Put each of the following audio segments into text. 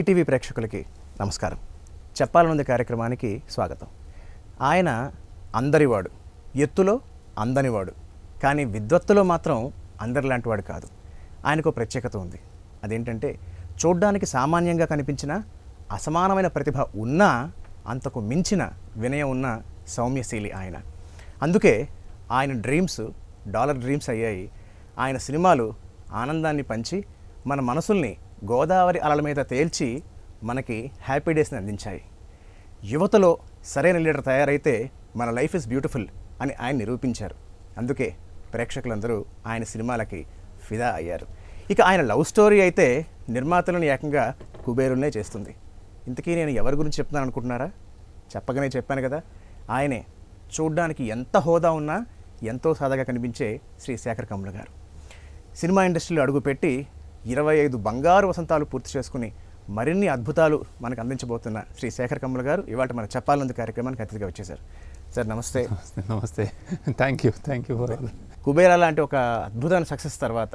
ETV ప్రేక్షకులకి నమస్కారం. చెప్పాలనుంది కార్యక్రమానికి స్వాగతం. ఆయన అందరివాడు, ఎత్తులో అందనివాడు, కానీ విద్వత్తులో మాత్రం అందరిలాంటి వాడు కాదు. ఆయనకు ప్రత్యేకత ఉంది. అదేంటంటే చూడ్డానికి సామాన్యంగా కనిపించిన అసమానమైన ప్రతిభ ఉన్నా అంతకు మించిన వినయం ఉన్న సౌమ్యశీలి ఆయన. అందుకే ఆయన డ్రీమ్స్ డాలర్ డ్రీమ్స్ అయ్యాయి. ఆయన సినిమాలు ఆనందాన్ని పంచి మన మనసుల్ని గోదావరి అలల మీద తేల్చి మనకి హ్యాపీ డేస్ని అందించాయి. యువతలో సరైన లీడర్ తయారైతే మన లైఫ్ ఇస్ బ్యూటిఫుల్ అని ఆయన నిరూపించారు. అందుకే ప్రేక్షకులందరూ ఆయన సినిమాలకి ఫిదా అయ్యారు. ఇక ఆయన లవ్ స్టోరీ అయితే నిర్మాతలను ఏకంగా కుబేరులనే చేస్తుంది. ఇంతకీ నేను ఎవరి గురించి చెప్తున్నాను అనుకుంటున్నారా? చెప్పగానే చెప్పాను కదా, ఆయనే చూడ్డానికి ఎంత హోదా ఉన్నా ఎంతో సాదాగా కనిపించే శ్రీ శేఖర్ కమ్ముల గారు. సినిమా ఇండస్ట్రీలో అడుగుపెట్టి 25 బంగారు వసంతాలు పూర్తి చేసుకుని మరిన్ని అద్భుతాలు మనకు అందించబోతున్న శ్రీ శేఖర్ కమ్ముల గారు ఇవాళ మన చెప్పాలనుంది కార్యక్రమానికి అతిథిగా వచ్చేసారు. సార్ నమస్తే. నమస్తే. థ్యాంక్ యూ ఫర్ కుబేరా లాంటి ఒక అద్భుతమైన సక్సెస్ తర్వాత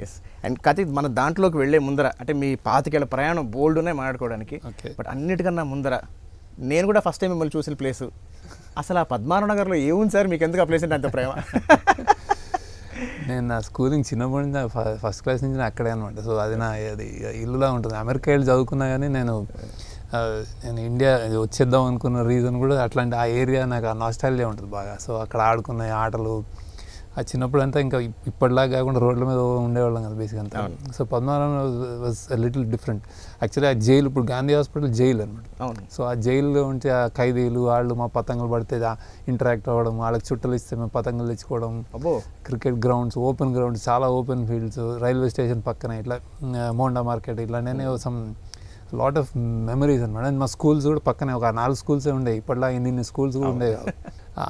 ఎస్ అండ్ కథ మన దాంట్లోకి వెళ్ళే ముందర అంటే మీ 25 ఏళ్ల ప్రయాణం బోల్డ్నే మాట్లాడుకోవడానికి. బట్ అన్నిటికన్నా ముందర నేను కూడా ఫస్ట్ టైం మిమ్మల్ని చూసిన ప్లేసు అసలు ఆ పద్మారావు నగర్లో ఏముంది సార్? మీకు ఎందుకు ఆ ప్లేస్ అంటే అంత ప్రేమ? నేను నా స్కూలింగ్ చిన్నప్పటి నుంచి ఫస్ట్ క్లాస్ నుంచి అక్కడే అనమాట. సో అది నా అది ఇల్లులా ఉంటుంది. అమెరికా వెళ్ళి చదువుకున్నా కానీ నేను ఇండియా వచ్చేద్దాం అనుకున్న రీజన్ కూడా అట్లాంటి ఆ ఏరియా నాకు ఆ నాస్టాల్జియా ఉంటుంది బాగా. సో అక్కడ ఆడుకున్న ఆటలు ఆ చిన్నప్పుడు అంతా ఇంకా ఇప్పటిలాగా కాకుండా రోడ్ల మీద ఉండేవాళ్ళం కదా బేసిక్ అంతా. So Padmanabham was little different. Actually ఆ జైలు ఇప్పుడు గాంధీ హాస్పిటల్ జైలు అనమాట. సో ఆ జైల్లో ఉంటే ఆ ఖైదీలు వాళ్ళు మా పతంగులు పడితే ఇంటరాక్ట్ అవ్వడం, వాళ్ళకి చుట్టలు ఇస్తే మేము పతంగులు తెచ్చుకోవడం, క్రికెట్ గ్రౌండ్స్, ఓపెన్ గ్రౌండ్స్, చాలా ఓపెన్ ఫీల్డ్స్, రైల్వే స్టేషన్ పక్కన ఇట్లా మోండా మార్కెట్ ఇట్లా నేను సమ్ లాట్ ఆఫ్ మెమరీస్ అనమాట. అండ్ మా స్కూల్స్ కూడా పక్కనే ఒక 4 స్కూల్సే ఉండేవి. ఇప్పటిలా ఇన్ని స్కూల్స్ కూడా ఉండేవి.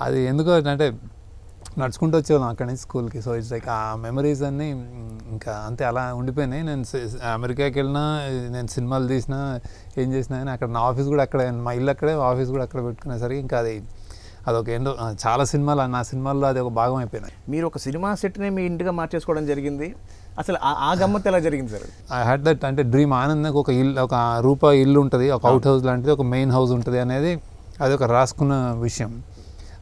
అది ఎందుకు అంటే నడుచుకుంటూ వచ్చేవాళ్ళం అక్కడి నుంచి స్కూల్కి. సో ఇట్స్ లైక్ ఆ మెమరీస్ అన్నీ ఇంకా అంతే అలా ఉండిపోయినాయి. నేను అమెరికాకి వెళ్ళినా, నేను సినిమాలు తీసినా, ఏం చేసినా కానీ అక్కడ నా ఆఫీస్ కూడా అక్కడే, మా ఇల్లు అక్కడే, ఆఫీస్ కూడా అక్కడ పెట్టుకునేసరికి ఇంకా అదొక ఏంటో చాలా సినిమాలు నా సినిమాల్లో అది ఒక భాగం అయిపోయినాయి. మీరు ఒక సినిమా సెట్నే మీ ఇంటిగా మార్చేసుకోవడం జరిగింది. అసలు ఆ గమ్మత్తు ఎలా జరిగింది సార్? ఐ హ్యాడ్ దట్ అంటే డ్రీమ్. ఆనందకు ఒక ఇల్లు, ఒక రూపాయి ఇల్లు ఉంటుంది, ఒక అవుట్ హౌస్ లాంటిది, ఒక మెయిన్ హౌస్ ఉంటుంది అనేది అది ఒక రాసుకున్న విషయం.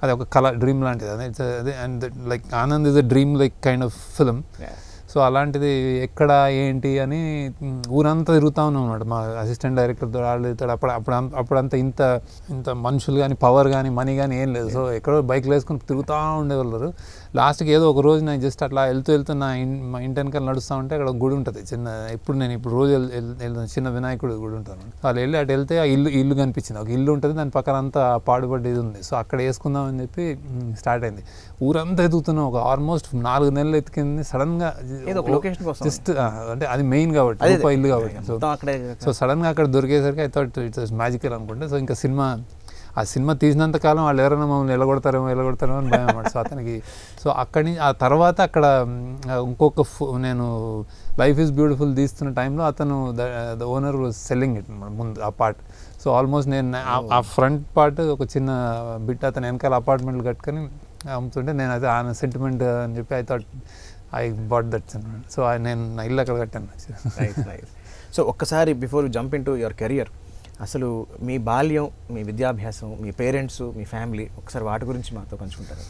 అది ఒక కళ, డ్రీమ్ లాంటిది అదే. And like Anand is a dream like kind of film. So అలాంటిది ఎక్కడ ఏంటి అని ఊరంతా తిరుగుతూ ఉన్నాం అనమాట. మా అసిస్టెంట్ డైరెక్టర్తో వాళ్ళు అప్పుడంతా ఇంత మనుషులు కానీ పవర్ కానీ మనీ కానీ ఏం లేదు. సో ఎక్కడో బైక్లు వేసుకుని తిరుగుతూ ఉండేవాళ్ళు. లాస్ట్కి ఏదో ఒక రోజు నేను జస్ట్ అట్లా వెళ్తూ మా ఇంటి వెనకాల నడుస్తూ ఉంటే అక్కడ గుడి ఉంటుంది చిన్న. నేను రోజు వెళ్తాను, చిన్న వినాయకుడు గుడి ఉంటాను. వాళ్ళు వెళ్ళి అటు వెళ్తే ఆ ఇల్లు కనిపించింది. ఒక ఇల్లు ఉంటుంది, దాని పక్కన అంతా పాడుపడ్డ ఇది ఉంది. సో అక్కడ వేసుకుందాం అని చెప్పి స్టార్ట్ అయింది. ఊరంతా ఎదుగుతున్నాం. ఒక ఆల్మోస్ట్ 4 నెలలు ఎత్తుకింది. సడన్గా జస్ట్ అంటే అది మెయిన్ కాబట్టి ఇల్లు కాబట్టి. సో సడన్గా అక్కడ దొరికేసరికి ఐ థాట్ ఇట్స్ మ్యాజికల్ అనుకుంటే. సో ఇంకా ఆ సినిమా తీసినంత కాలం వాళ్ళు ఎవరైనా మమ్మల్ని ఎలగొడతారేమో అని భయం అన్నమాట. సో అతనికి సో అక్కడి నుంచి ఆ తర్వాత అక్కడ ఇంకొక నేను లైఫ్ ఈజ్ బ్యూటిఫుల్ తీస్తున్న టైంలో అతను ద ఓనర్ సెల్లింగ్ ఇట్ ముందు ఆ పార్ట్. సో ఆల్మోస్ట్ నేను ఆ ఫ్రంట్ పార్ట్ ఒక చిన్న బిట్ అతను వెనకాల అపార్ట్మెంట్లు కట్టుకొని అమ్ముతుంటే నేను అయితే ఆ సెంటిమెంట్ అని చెప్పి I thought I bought that అనమాట. సో నేను నా ఇల్లు అక్కడ కట్టాను. సో ఒక్కసారి before you jump in to your career, అసలు మీ బాల్యం, మీ విద్యాభ్యాసం, మీ పేరెంట్స్, మీ ఫ్యామిలీ, ఒకసారి వాటి గురించి మాతో పంచుకుంటారు.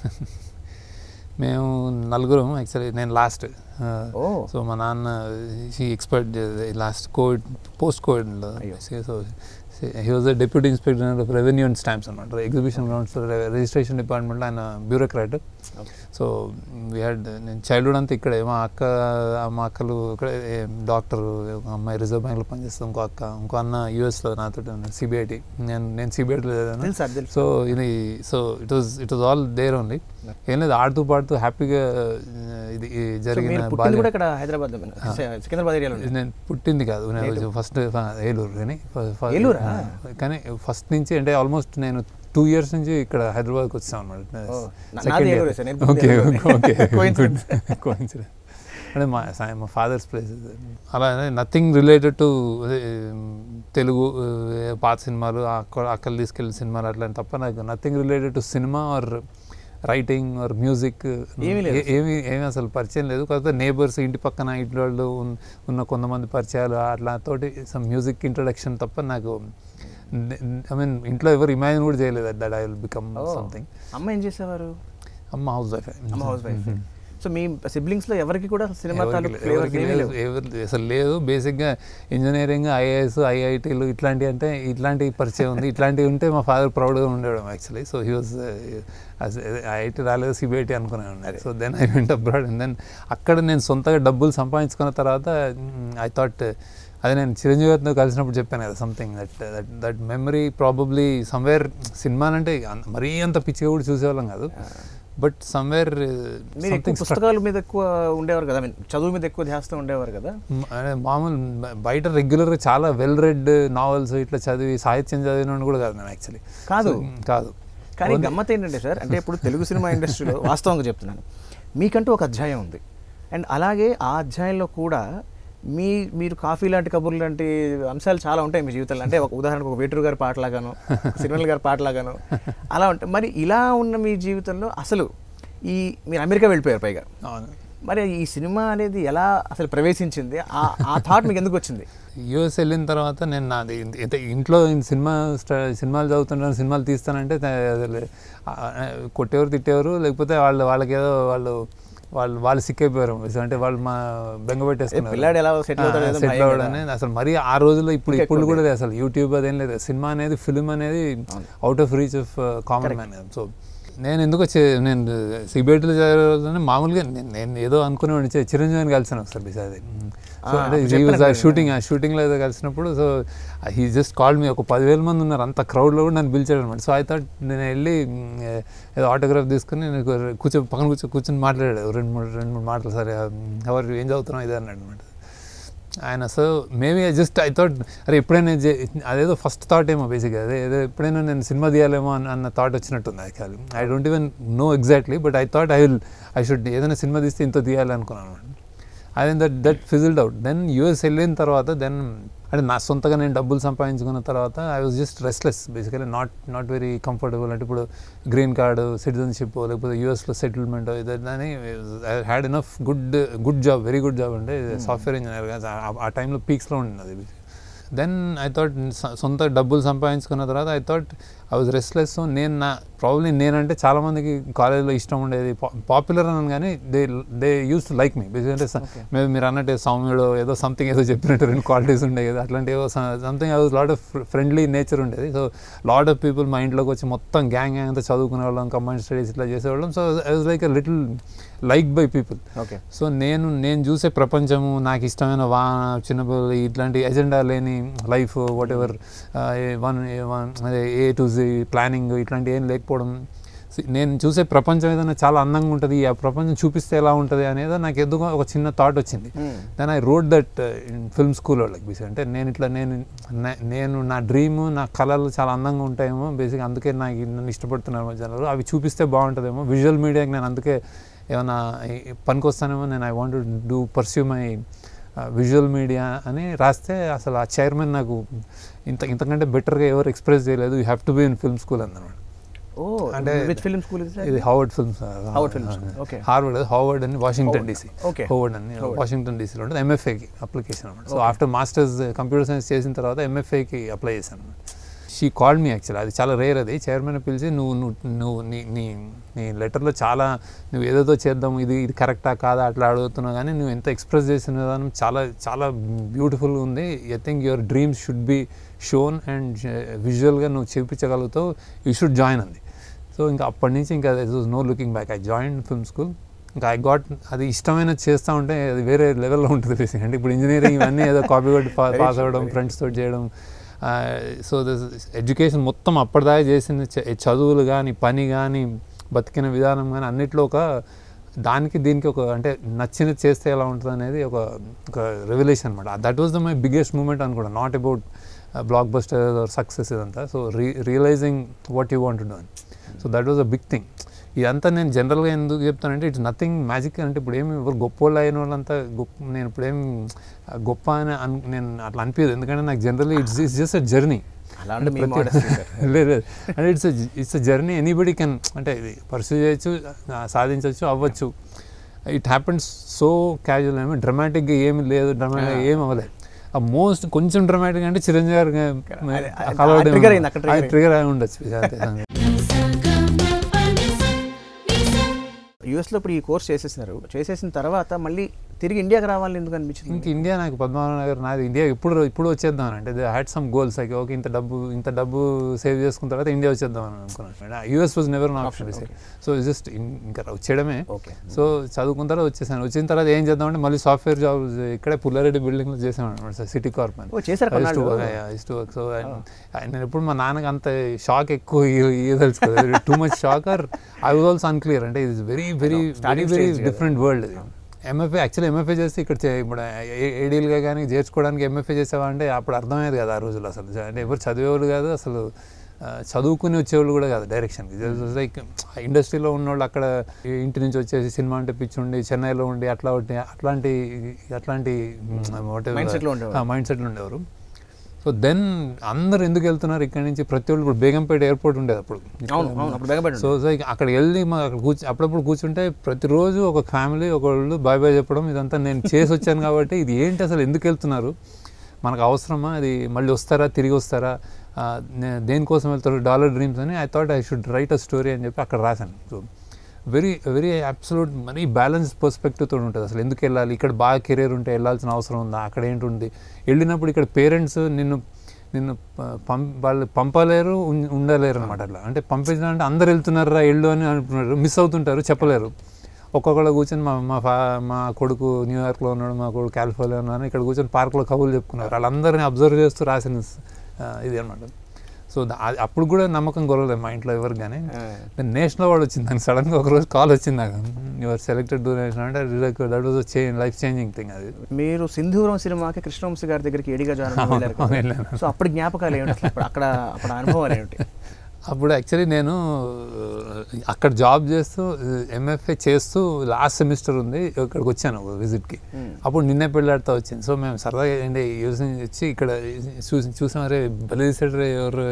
మేము 4 యాక్చువల్లీ. నేను లాస్ట్. సో మా నాన్న ఎక్స్పర్ట్ లాస్ట్ పోస్ట్ కోవిడ్లో. So he was a deputy inspector of revenue and stamps అనమాట. ఎగ్జిబిషన్ గ్రౌండ్స్ రిజిస్ట్రేషన్ డిపార్ట్మెంట్లో ఆయన బ్యూరోక్రాట్. సో నేను చైల్డ్హుడ్ అంతా ఇక్కడే. మా అక్కలు ఇక్కడే డాక్టరు, అమ్మాయి రిజర్వ్ బ్యాంక్లో పనిచేస్తాను, ఇంకో అన్న యూఎస్లో నాతో సిబిఐటి. నేను సిబిఐటీలో చదివాను. So it was all there only. ఏం లేదు, ఆడుతూ పాడుతూ హ్యాపీగా ఇది జరిగిన. నేను పుట్టింది కాదు, నేను ఫస్ట్ ఏలూరు. కానీ ఫస్ట్ నుంచి అంటే ఆల్మోస్ట్ నేను 2 years నుంచి ఇక్కడ హైదరాబాద్కి వచ్చాను అనమాట. అంటే మా ఫాదర్స్ ప్లేస్. అలా నథింగ్ రిలేటెడ్ టు తెలుగు పాత సినిమాలు, అక్కలు తీసుకెళ్ళిన సినిమాలు అట్లా తప్ప నాకు nothing related to cinema or writing or music ఏమీ అసలు పరిచయం లేదు. కాకపోతే నేబర్స్, ఇంటి పక్కన ఇంటి వాళ్ళు ఉన్న కొంతమంది పరిచయాలు అట్లా తోటి సమ్ మ్యూజిక్ ఇంట్రొడక్షన్ తప్ప నాకు ఐ మీన్ ఇంట్లో ఎవరు ఇమాజిన్ కూడా చేయలేదు that I will become something. అమ్మ ఏం చేసేవారు? అమ్మ హౌస్ వైఫ్. సో మీ సిబ్లింగ్స్లో ఎవరికి కూడా సినిమా అసలు లేదు. బేసిక్గా ఇంజనీరింగ్, ఐఏఎస్, ఐఐటీలు ఇట్లాంటి పరిచయం ఉంది. ఇట్లాంటివి ఉంటే మా ఫాదర్ ప్రౌడ్గా ఉండేవాడు actually. So he was IIT రాలేదు, సిబిఐటీ అనుకునే ఉన్నాడు. So then I went abroad and then అక్కడ నేను సొంతగా డబ్బులు సంపాదించుకున్న తర్వాత ఐ థాట్, అదే నేను చిరంజీవి గారితో కలిసినప్పుడు చెప్పాను కదా, something that memory probably somewhere. Cinema అంటే మరీ అంత పిచ్చిగా కూడా చూసేవాళ్ళం కాదు, బట్ సమ్వేర్ పుస్తకాల మీద ఎక్కువ ఉండేవారు కదా, చదువు మీద ఎక్కువ ధ్యాసతో ఉండేవారు కదా. మామూలు బయట రెగ్యులర్గా చాలా వెల్ రెడ్ నావెల్స్ ఇట్లా చదివి సాహిత్యం చదివిన కూడా కాదు నేను యాక్చువల్లీ. కాదు కానీ గమ్మత్ ఏంటంటే సార్, అంటే ఇప్పుడు తెలుగు సినిమా ఇండస్ట్రీలో వాస్తవంగా చెప్తున్నాను, మీకంటూ ఒక అధ్యాయం ఉంది. అండ్ అలాగే ఆ అధ్యాయంలో కూడా మీరు కాఫీ లాంటి కబుర్లు లాంటి అంశాలు చాలా ఉంటాయి మీ జీవితంలో. అంటే ఒక ఉదాహరణకు ఒక వేటూరు గారి పాటలాగాను, సిరివెన్నెల గారి పాటలాగాను అలా ఉంటాయి. మరి ఇలా ఉన్న మీ జీవితంలో అసలు మీరు అమెరికా వెళ్ళిపోయారు పైగా, మరి ఈ సినిమా అనేది ఎలా అసలు ప్రవేశించింది? ఆ థాట్ మీకు ఎందుకు వచ్చింది? యూఎస్ వెళ్ళిన తర్వాత నేను నాది ఇంట్లో సినిమాలు చదువుతుంటాను, సినిమాలు తీస్తానంటే కొట్టేవారు, తిట్టేవారు, లేకపోతే వాళ్ళకేదో వాళ్ళు సిక్కైపోయారు. అంటే వాళ్ళు మా బెంగ పెట్టేసుకున్నారు సెటిల్ అవ్వడని. అసలు మరీ ఆ రోజుల్లో ఇప్పుడు కూడా లేదు అసలు యూట్యూబ్ అదేం లేదు. సినిమా అనేది, ఫిల్మ్ అనేది out of reach of common man. So నేను ఎందుకు నేను సిబిఐటీలో చదివే మామూలుగా నేను ఏదో అనుకునేవాడిని, చిరంజీవిని కలిసాను ఒకసారి బిసాది. సో అంటే షూటింగ్లో ఏదో కలిసినప్పుడు, so he just called me. ఒక 10,000 మంది ఉన్నారు, అంత క్రౌడ్లో కూడా నన్ను పిలిచాడు అనమాట. సో ఐ థాట్ నేను వెళ్ళి ఏదో ఆటోగ్రాఫ్ తీసుకుని నేను పక్కన కూర్చొని మాట్లాడాడు రెండు మూడు మాటలు. సరే ఎవరు ఏం చదువుతున్నావు ఇదే అన్నాడు అనమాట ఆయన. సో మేబీ ఐ థాట్ అరే ఎప్పుడైనా అదేదో ఫస్ట్ థాట్ ఏమో బేసిక్గా ఏదో ఎప్పుడైనా నేను సినిమా తీయాలేమో అన్న థాట్ వచ్చినట్టుంది actually. I don't even know exactly, but I thought I should ఏదైనా సినిమా తీస్తే ఇంత తీయాలి అనుకున్నాను అనమాట. అదే that fizzled out. Then US వెళ్ళిన తర్వాత అంటే నా సొంతగా నేను డబ్బులు సంపాదించుకున్న తర్వాత I was just restless basically, not very comfortable. అంటే ఇప్పుడు గ్రీన్ కార్డు, సిటిజన్షిప్, లేకపోతే యూఎస్లో సెటిల్మెంట్ ఇదని I had enough good job, very good job. అంటే సాఫ్ట్వేర్ ఇంజనీర్గా ఆ టైంలో పీక్స్లో ఉండింది అది. దెన్ ఐ థాట్ సొంత డబ్బులు సంపాదించుకున్న తర్వాత I thought I was restless. So నేనంటే చాలామందికి కాలేజ్లో ఇష్టం ఉండేది, పాపులర్ అని, కానీ they use to like me basic. అంటే మీరు అన్నట్టు సౌమ్యుడు ఏదో సంథింగ్ ఏదో చెప్పినట్టు 2 క్వాలిటీస్ ఉండేవి కదా, అట్లాంటి ఏదో something. I was lot of friendly nature ఉండేది. సో లాట్ ఆఫ్ పీపుల్ మా ఇంట్లోకి వచ్చి మొత్తం గ్యాంగ్ అంతా చదువుకునే వాళ్ళం, కంబైన్డ్ స్టడీస్ ఇట్లా చేసేవాళ్ళం. So I was like a little like by people. So నేను చూసే ప్రపంచము, నాకు ఇష్టమైన చిన్నపిల్లలు, ఇట్లాంటి ఎజెండా లేని life, whatever A to Z planning ఇట్లాంటి ఏం లేకపోవడం. నేను చూసే ప్రపంచం ఏదైనా చాలా అందంగా ఉంటుంది, ఆ ప్రపంచం చూపిస్తే ఎలా ఉంటుంది అనేది నాకు ఎందుకో ఒక చిన్న థాట్ వచ్చింది. Then I wrote that in film school వాళ్ళకి బేసిక్. అంటే నేను నా డ్రీము, నా కళలు చాలా అందంగా ఉంటాయేమో బేసిక్, అందుకే నన్ను ఇష్టపడుతున్నారు జనాలు, అవి చూపిస్తే బాగుంటుందేమో. విజువల్ మీడియాకి నేను అందుకే ఏమైనా పనికి వస్తానేమో, నేను I want to pursue my visual media అని రాస్తే అసలు ఆ చైర్మన్ నాకు ఇంతకంటే బెటర్గా ఎవరు ఎక్స్ప్రెస్ చేయలేదు, you have to be in film school అన్నారు. అంటే ఇది హార్వర్డ్ ఫిల్మ్స్, హార్వర్డ్ అని వాషింగ్టన్ డీసీ, హార్వర్డ్ అని వాషింగ్టన్ డీసీలో ఉంటుంది. ఎంఎఫ్ఏకి అప్లికేషన్ అనమాట. So after masters computer science చేసిన తర్వాత ఎంఎఫ్ఏకి అప్లై చేశాను అనమాట. షీ కాల్డ్ మీ యాక్చువల్లీ, అది చాలా రేర్. అది చైర్మన్ పిలిచి నువ్వు నీ లెటర్లో చాలా నువ్వు ఏదేదో చేద్దాం, ఇది కరెక్టా కాదా అట్లా అడుగుతున్నావు, కానీ నువ్వు ఎంత ఎక్స్ప్రెస్ చేసిన విధానం చాలా చాలా బ్యూటిఫుల్గా ఉంది. I think your dreams should be shown and విజువల్గా నువ్వు చూపించగలుగుతావు, యూ షుడ్ జాయిన్ అంది. సో ఇంకా అప్పటి నుంచి ఇంకా no looking back, I join film school. ఇంకా ఐ గాట్ అది ఇష్టమైనది చేస్తూ ఉంటే అది వేరే లెవెల్లో ఉంటుంది బేసిక్. అంటే ఇప్పుడు ఇంజనీరింగ్ ఇవన్నీ ఏదో కాపీ కొట్టి పాస్ అవ్వడం, ఫ్రెండ్స్ తోటి చేయడం. సో ఎడ్యుకేషన్ మొత్తం అప్పటిదాకా చేసిన చదువులు కానీ, పని కానీ, బతికిన విధానం కానీ అన్నిట్లో దానికి దీనికి అంటే నచ్చినది చేస్తే ఎలా ఉంటుంది అనేది ఒక రెవల్యూషన్ అనమాట. That was my biggest moment అనుకోండి, not about blockbuster or success ఇదంతా. So realising what you want to do. So that was a big thing. ఇదంతా నేను జనరల్గా ఎందుకు చెప్తానంటే ఇట్స్ నథింగ్ మ్యాజిక్. అంటే ఇప్పుడు ఏమి ఎవరు గొప్ప వాళ్ళు అయిన వాళ్ళంతా నేను ఇప్పుడేం గొప్ప అని నేను అట్లా అనిపించదు. ఎందుకంటే నాకు generally it's just a journey. అలాంటి మీ modesty, sir. లేదు అంటే ఇట్స్ జర్నీ ఎనీబడి కెన్ అంటే పర్సూ చేయొచ్చు, సాధించవచ్చు, అవ్వచ్చు. ఇట్ హ్యాపెన్స్ సో క్యాజువల్, ఏమో డ్రమాటిక్గా ఏమి లేదు, డ్రమాటిక్గా ఏమి అవ్వలేదు. ఆ మోస్ట్ కొంచెం డ్రమాటిక్ అంటే చిరంజీవి గారు ట్రిగర్ అయి ఉండొచ్చు. యూఎస్లో ఇప్పుడు ఈ కోర్స్ చేసేసిన తర్వాత మళ్ళీ తిరిగి ఇండియాకి రావాలని ఎందుకు అనిపించింది? ఇంక ఇండియా నాకు పద్మనాభ నగర్ నాది ఇండియా ఇప్పుడు వచ్చేద్దాం అంటే they had some goals like okay ఇంత డబ్బు సేవ్ చేసుకున్న తర్వాత ఇండియా వచ్చేద్దాం అని అనుకున్నాను. US was never an option. So just ఇంకా వచ్చేయడమే. సో చదువుకున్న తర్వాత వచ్చేసాను. వచ్చిన తర్వాత ఏం చేద్దామంటే మళ్ళీ సాఫ్ట్వేర్ జాబ్ ఇక్కడే పుల్లారెడ్డి బిల్డింగ్లో చేసాను అనమాట, సిటీ కార్ప్ అని. సో నేను ఎప్పుడు మా నాన్నకి అంత షాక్ ఎక్కువ తెలుసుకోలేదు, too much shock or I was also unclear. అంటే ఇది very very very very different world. Actually MFA చేస్తే ఇక్కడ ఇప్పుడు ఏడీలుగా కానీ చేర్చుకోవడానికి ఎంఎఫ్ఏ చేసావా అంటే అప్పుడు అర్థమయ్యేది కదా ఆ రోజుల్లో అసలు. అంటే ఎవరు చదివేవాళ్ళు కాదు అసలు, చదువుకుని వచ్చేవాళ్ళు కూడా కాదు డైరెక్షన్కి. లైక్ ఇండస్ట్రీలో ఉన్నవాళ్ళు అక్కడ ఇంటి నుంచి వచ్చేసి సినిమా అంటే పిచ్చి ఉండి చెన్నైలో ఉండి అట్లాంటి మైండ్ సెట్లు ఉండేవారు. సో దెన్ అందరు ఎందుకు వెళ్తున్నారు ఇక్కడ నుంచి, ప్రతి ఒళ్ళు ఇప్పుడు బేగంపేట ఎయిర్పోర్ట్ ఉండేది అప్పుడు. సో అక్కడ వెళ్ళి అప్పుడప్పుడు కూర్చుంటే ప్రతిరోజు ఒక ఫ్యామిలీ ఒకళ్ళు బాయ్ బాయ్ చెప్పడం, ఇదంతా నేను చేసి వచ్చాను కాబట్టి ఇది ఏంటి అసలు ఎందుకు వెళ్తున్నారు, మనకు అవసరమా, అది మళ్ళీ వస్తారా తిరిగి వస్తారా, దేనికోసం వెళ్తారు, డాలర్ డ్రీమ్స్ అని. I thought I should write a story అని చెప్పి అక్కడ రాశాను. సో వెరీ వెరీ అబ్సల్యూట్ మరీ బ్యాలెన్స్ పర్స్పెక్టివ్తో ఉంటుంది అసలు. ఎందుకు వెళ్ళాలి, ఇక్కడ బాగా కెరీర్ ఉంటే వెళ్ళాల్సిన అవసరం ఉందా, అక్కడ ఏంటుంది, వెళ్ళినప్పుడు ఇక్కడ పేరెంట్స్ నిన్ను వాళ్ళు పంపలేరు ఉండలేరు అనమాట. అట్లా అంటే పంపించాలంటే అందరు వెళ్తున్నారా వెళ్ళు అని అంటున్నారు, మిస్ అవుతుంటారు, చెప్పలేరు. ఒక్కొక్కళ్ళు కూర్చొని మా కొడుకు న్యూయార్క్లో ఉన్నాడు, మా కొడుకు కాలిఫోర్నియా ఉన్నాడు, ఇక్కడ కూర్చొని పార్క్లో కబుర్లు చెప్పుకున్నారు. వాళ్ళందరినీ అబ్జర్వ్ చేస్తూ రాసిన ఇది అనమాట. సో అప్పుడు కూడా నమ్మకం కొరలేదు మా ఇంట్లో ఎవరికి. కానీ నేషనల్ అవార్డు వచ్చింది నాకు సడన్గా ఒకరోజు కాల్ వచ్చింది నాకు, యువర్ సెలెక్టెడ్ టు నేషనల్ అంటే that was life changing thing. అది మీరు సింధూరం సినిమాకి కృష్ణవంశీ గారి దగ్గరికి ఏడిగా జాయిన్. సో అప్పుడు జ్ఞాపకాలు ఏమిటి, అక్కడ అనుభవాలు ఏమిటి? అప్పుడు యాక్చువల్లీ నేను అక్కడ జాబ్ చేస్తూ ఎంఎఫ్ఏ చేస్తూ లాస్ట్ సెమిస్టర్ ఉంది, ఇక్కడికి వచ్చాను విజిట్కి. అప్పుడు నిన్నే పెళ్ళాడుతూ వచ్చింది. సో మేము సరదాగా ఏంటి యూస్ వచ్చి ఇక్కడ చూసామరే బలి తీసాడు ఎవరు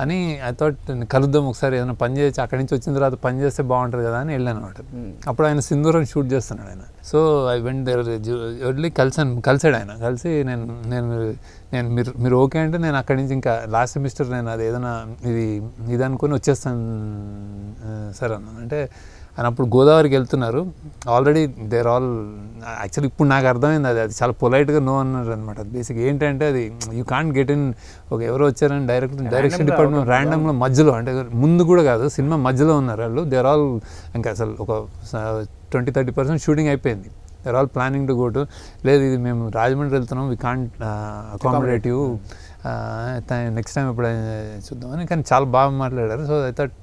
అని ఐ థాట్ కలుద్దాం ఒకసారి, ఏదైనా పని చేయొచ్చు, అక్కడి నుంచి వచ్చిన తర్వాత పని చేస్తే బాగుంటుంది కదా అని వెళ్ళాను అనమాట. అప్పుడు ఆయన సింధూరం షూట్ చేస్తున్నాడు ఆయన. సో ఐ వెంట్ దేర్ వెళ్ళి కలిసాడు ఆయన. కలిసి నేను మీరు ఓకే అంటే నేను అక్కడి నుంచి ఇంకా లాస్ట్ సెమిస్టర్ నేను అది ఏదైనా ఇది అనుకుని వచ్చేస్తాను సార్ అన్నాను. అంటే ఆయన అప్పుడు గోదావరికి వెళ్తున్నారు, ఆల్రెడీ దేర్ ఆల్ యాక్చువల్లీ ఇప్పుడు నాకు అర్థమైంది అది చాలా పొలైట్గా నో అన్నారు అనమాట. బేసిక్ ఏంటంటే అది యూ కాంట్ గెట్ ఇన్, ఒక ఎవరో వచ్చారని డైరెక్షన్ డిపార్ట్మెంట్ ర్యాండమ్లో మధ్యలో, అంటే ముందు కూడా కాదు సినిమా మధ్యలో ఉన్నారు వాళ్ళు. దేర్ ఆల్ ఇంకా అసలు ఒక 20-30% షూటింగ్ అయిపోయింది. There all planning to go to, లేదు ఇది మేము రాజమండ్రి వెళ్తున్నాం, we can't accommodate you, next time ఎప్పుడైనా చూద్దామని. కానీ చాలా బాగా మాట్లాడారు. సో ఐ థాట్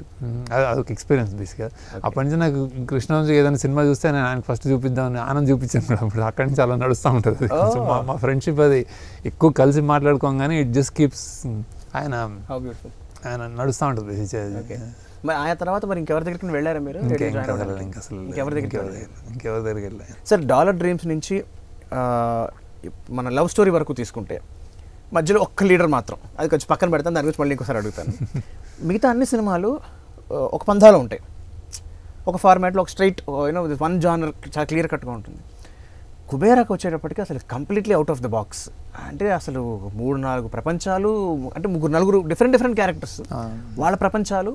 అదొక ఎక్స్పీరియన్స్ బేసిక్గా. అప్పటి నుంచి నాకు కృష్ణవంశీ ఏదైనా సినిమా చూస్తే నేను ఆయన ఫస్ట్ చూపిద్దామని ఆనంద్ చూపించాను కూడా. అప్పుడు అక్కడి నుంచి అలా నడుస్తూ ఉంటుంది మా ఫ్రెండ్షిప్. అది ఎక్కువ కలిసి మాట్లాడుకోగానే ఇట్ జస్ట్ కీప్స్ ఆయన నడుస్తూ ఉంటుంది బేసిక్. మరి ఆ తర్వాత మరి ఇంకెవరి దగ్గరికి వెళ్ళారా మీరు? ఇంకెవరి దగ్గరికి వెళ్ళారు సార్? డాలర్ డ్రీమ్స్ నుంచి మన లవ్ స్టోరీ వరకు తీసుకుంటే మధ్యలో ఒక్క లీడర్ మాత్రం, అది కొంచెం పక్కన పెడతాను, దాని గురించి మళ్ళీ ఇంకోసారి అడుగుతాను. మిగతా అన్ని సినిమాలు ఒక పందాలో ఉంటాయి, ఒక ఫార్మాట్లో ఒక స్ట్రైట్ వన్ జానర్ చాలా క్లియర్ కట్గా ఉంటుంది. కుబేరాకు వచ్చేటప్పటికి అసలు completely out of the box. అంటే అసలు 3-4 ప్రపంచాలు, అంటే 3-4 డిఫరెంట్ క్యారెక్టర్స్, వాళ్ళ ప్రపంచాలు,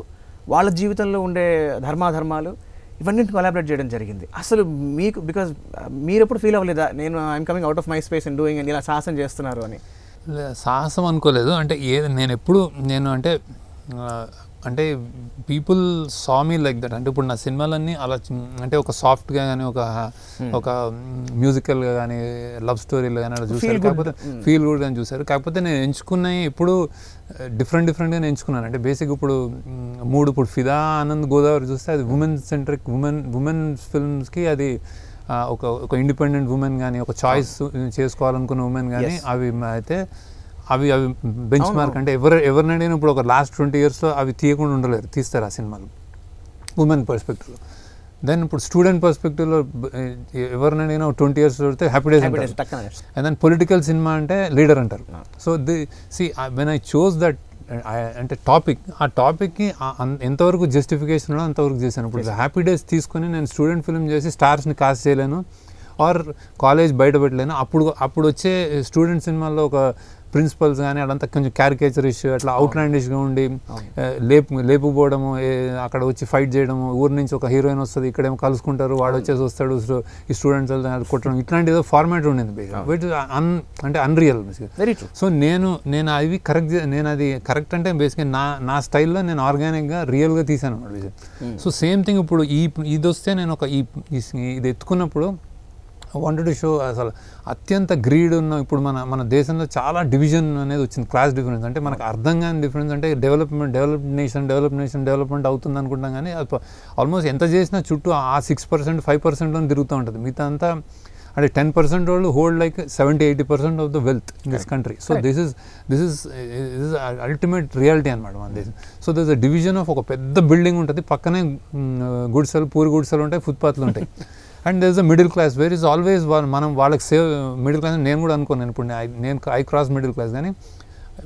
వాళ్ళ జీవితంలో ఉండే ధర్మాధర్మాలు, ఇవన్నీ కొలాబరేట్ చేయడం జరిగింది. అసలు మీకు బికాజ్ మీరు ఎప్పుడు ఫీల్ అవ్వలేదా నేను I'm coming out of my space and doing అని, ఇలా సాహసం చేస్తున్నారు అని? సాహసం అనుకోలేదు. అంటే నేను ఎప్పుడు అంటే people saw me like that. అంటే ఇప్పుడు నా సినిమాలన్నీ అలా అంటే ఒక సాఫ్ట్గా కానీ ఒక మ్యూజికల్గా కానీ లవ్ స్టోరీలు కానీ అలా చూసారు, కాకపోతే ఫీల్ గుడ్ అని చూసారు. కాకపోతే నేను ఎంచుకున్నవి ఇప్పుడు డిఫరెంట్గా ఎంచుకున్నాను. అంటే బేసిక్ ఇప్పుడు ఇప్పుడు ఫిదా, ఆనంద్, గోదావరి చూస్తే అది ఉమెన్ సెంట్రిక్, ఉమెన్ ఫిల్మ్స్కి అది ఒక ఇండిపెండెంట్ ఉమెన్ కానీ, ఒక చాయిస్ చేసుకోవాలనుకున్న ఉమెన్ కానీ అవి అయితే అవి బెంచ్ మార్క్. అంటే ఎవరినైనా ఇప్పుడు ఒక లాస్ట్ 20 yearsలో అవి తీయకుండా ఉండలేరు, తీస్తారు ఆ సినిమాలు ఉమెన్ పర్స్పెక్టివ్లో. దెన్ ఇప్పుడు స్టూడెంట్ పర్స్పెక్టివ్లో ఎవరినైనా 20 years చదివితే హ్యాపీ డేస్ అంటారు. అండ్ దెన్ పొలిటికల్ సినిమా అంటే లీడర్ అంటారు. So when I chose that అంటే టాపిక్, ఆ టాపిక్కి ఎంతవరకు జస్టిఫికేషన్ ఉన్నో అంతవరకు చేశాను. ఇప్పుడు హ్యాపీ డేస్ తీసుకొని నేను స్టూడెంట్ ఫిల్మ్ చేసి స్టార్స్ని కాస్ట్ చేయలేను ఆర్ కాలేజ్ బయట పెట్టలేను. అప్పుడు వచ్చే స్టూడెంట్ సినిమాల్లో ఒక ప్రిన్సిపల్స్ కానీ అదంతా కొంచెం క్యారికేచరిష్ అట్లా అవుట్లాండిష్గా ఉండి లేపుపోవడము, అక్కడ వచ్చి ఫైట్ చేయడము, ఊరి నుంచి ఒక హీరోయిన్ వస్తుంది, ఇక్కడేమో కలుసుకుంటారు, వాడు వచ్చేసి వస్తాడు, ఈ స్టూడెంట్స్ కొట్టడం, ఇట్లాంటి ఏదో ఫార్మాట్ ఉండింది బట్ అంటే అన్రియల్ బేసిక్గా. సో నేను అవి నేను అది కరెక్ట్ అంటే బేసిక్గా నా స్టైల్లో నేను ఆర్గానిక్గా రియల్గా తీసాను అన్నమాట. సో సేమ్ థింగ్ ఇప్పుడు ఇది వస్తే నేను ఒక ఇది ఎత్తుకున్నప్పుడు వాంటెడ్ టు షో అసలు అత్యంత గ్రీడ్ ఉన్న ఇప్పుడు మన దేశంలో చాలా డివిజన్ అనేది వచ్చింది, క్లాస్ డిఫరెన్స్. అంటే మనకు అర్థం కాని డిఫరెన్స్ అంటే డెవలప్డ్ నేషన్ అవుతుంది అనుకుంటాం, కానీ ఆల్మోస్ట్ ఎంత చేసినా చుట్టూ ఆ 6% 5%లో తిరుగుతూ ఉంటుంది. మిగతా అంతా అంటే 10% వాళ్ళు hold like 70-80% of the wealth in this country. So this is ultimate reality అనమాట మన దేశం. So this a division of ఒక పెద్ద బిల్డింగ్ ఉంటుంది, పక్కనే గుడిసెలు, పూరి గుడిసెలు ఉంటాయి, ఫుట్పాత్లు ఉంటాయి. And there is a middle class where is always మనం వాళ్ళకి మిడిల్ క్లాస్ నేను కూడా అనుకున్నాను. ఇప్పుడు ఐ క్రాస్ మిడిల్ క్లాస్, కానీ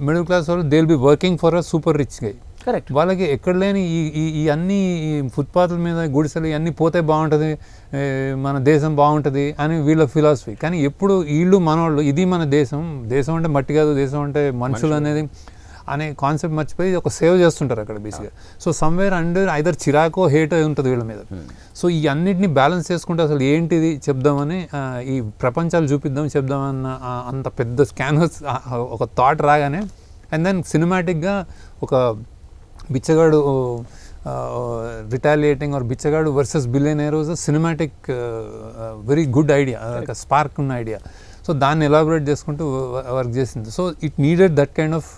మిడిల్ క్లాస్ వాళ్ళు they will be working for a super rich guy. Correct. వాళ్ళకి ఎక్కడ లేని ఈ అన్ని ఫుట్పాత్ల మీద గుడిసెలు ఇవన్నీ పోతే బాగుంటుంది, మన దేశం బాగుంటుంది అని వీళ్ళ ఫిలాసఫీ. కానీ ఎప్పుడు వీళ్ళు మనవాళ్ళు ఇది మన దేశం అంటే మట్టి కాదు, దేశం అంటే మనుషులు అనేది అనే కాన్సెప్ట్ మర్చిపోయి ఒక సేవ్ చేస్తుంటారు అక్కడ బేసిక్గా. సో సమ్వేర్ అండర్ ఐదర్ చిరాకో హేట్ ఉంటుంది వీళ్ళ మీద. సో ఈ అన్నిటిని బ్యాలెన్స్ చేసుకుంటే అసలు ఏంటిది చెప్దామని, ఈ ప్రపంచాలు చెప్దామన్న అంత పెద్ద క్యాన్వాస్ ఒక థాట్ రాగానే, అండ్ దెన్ సినిమాటిక్గా ఒక బిచ్చగాడు రిటాలియేటింగ్ are Bichagadu versus billionaire was a cinematic very good idea, ఒక స్పార్క్ ఉన్న ఐడియా. సో దాన్ని ఎలాబరేట్ చేసుకుంటూ వర్క్ చేసింది. So it needed that kind of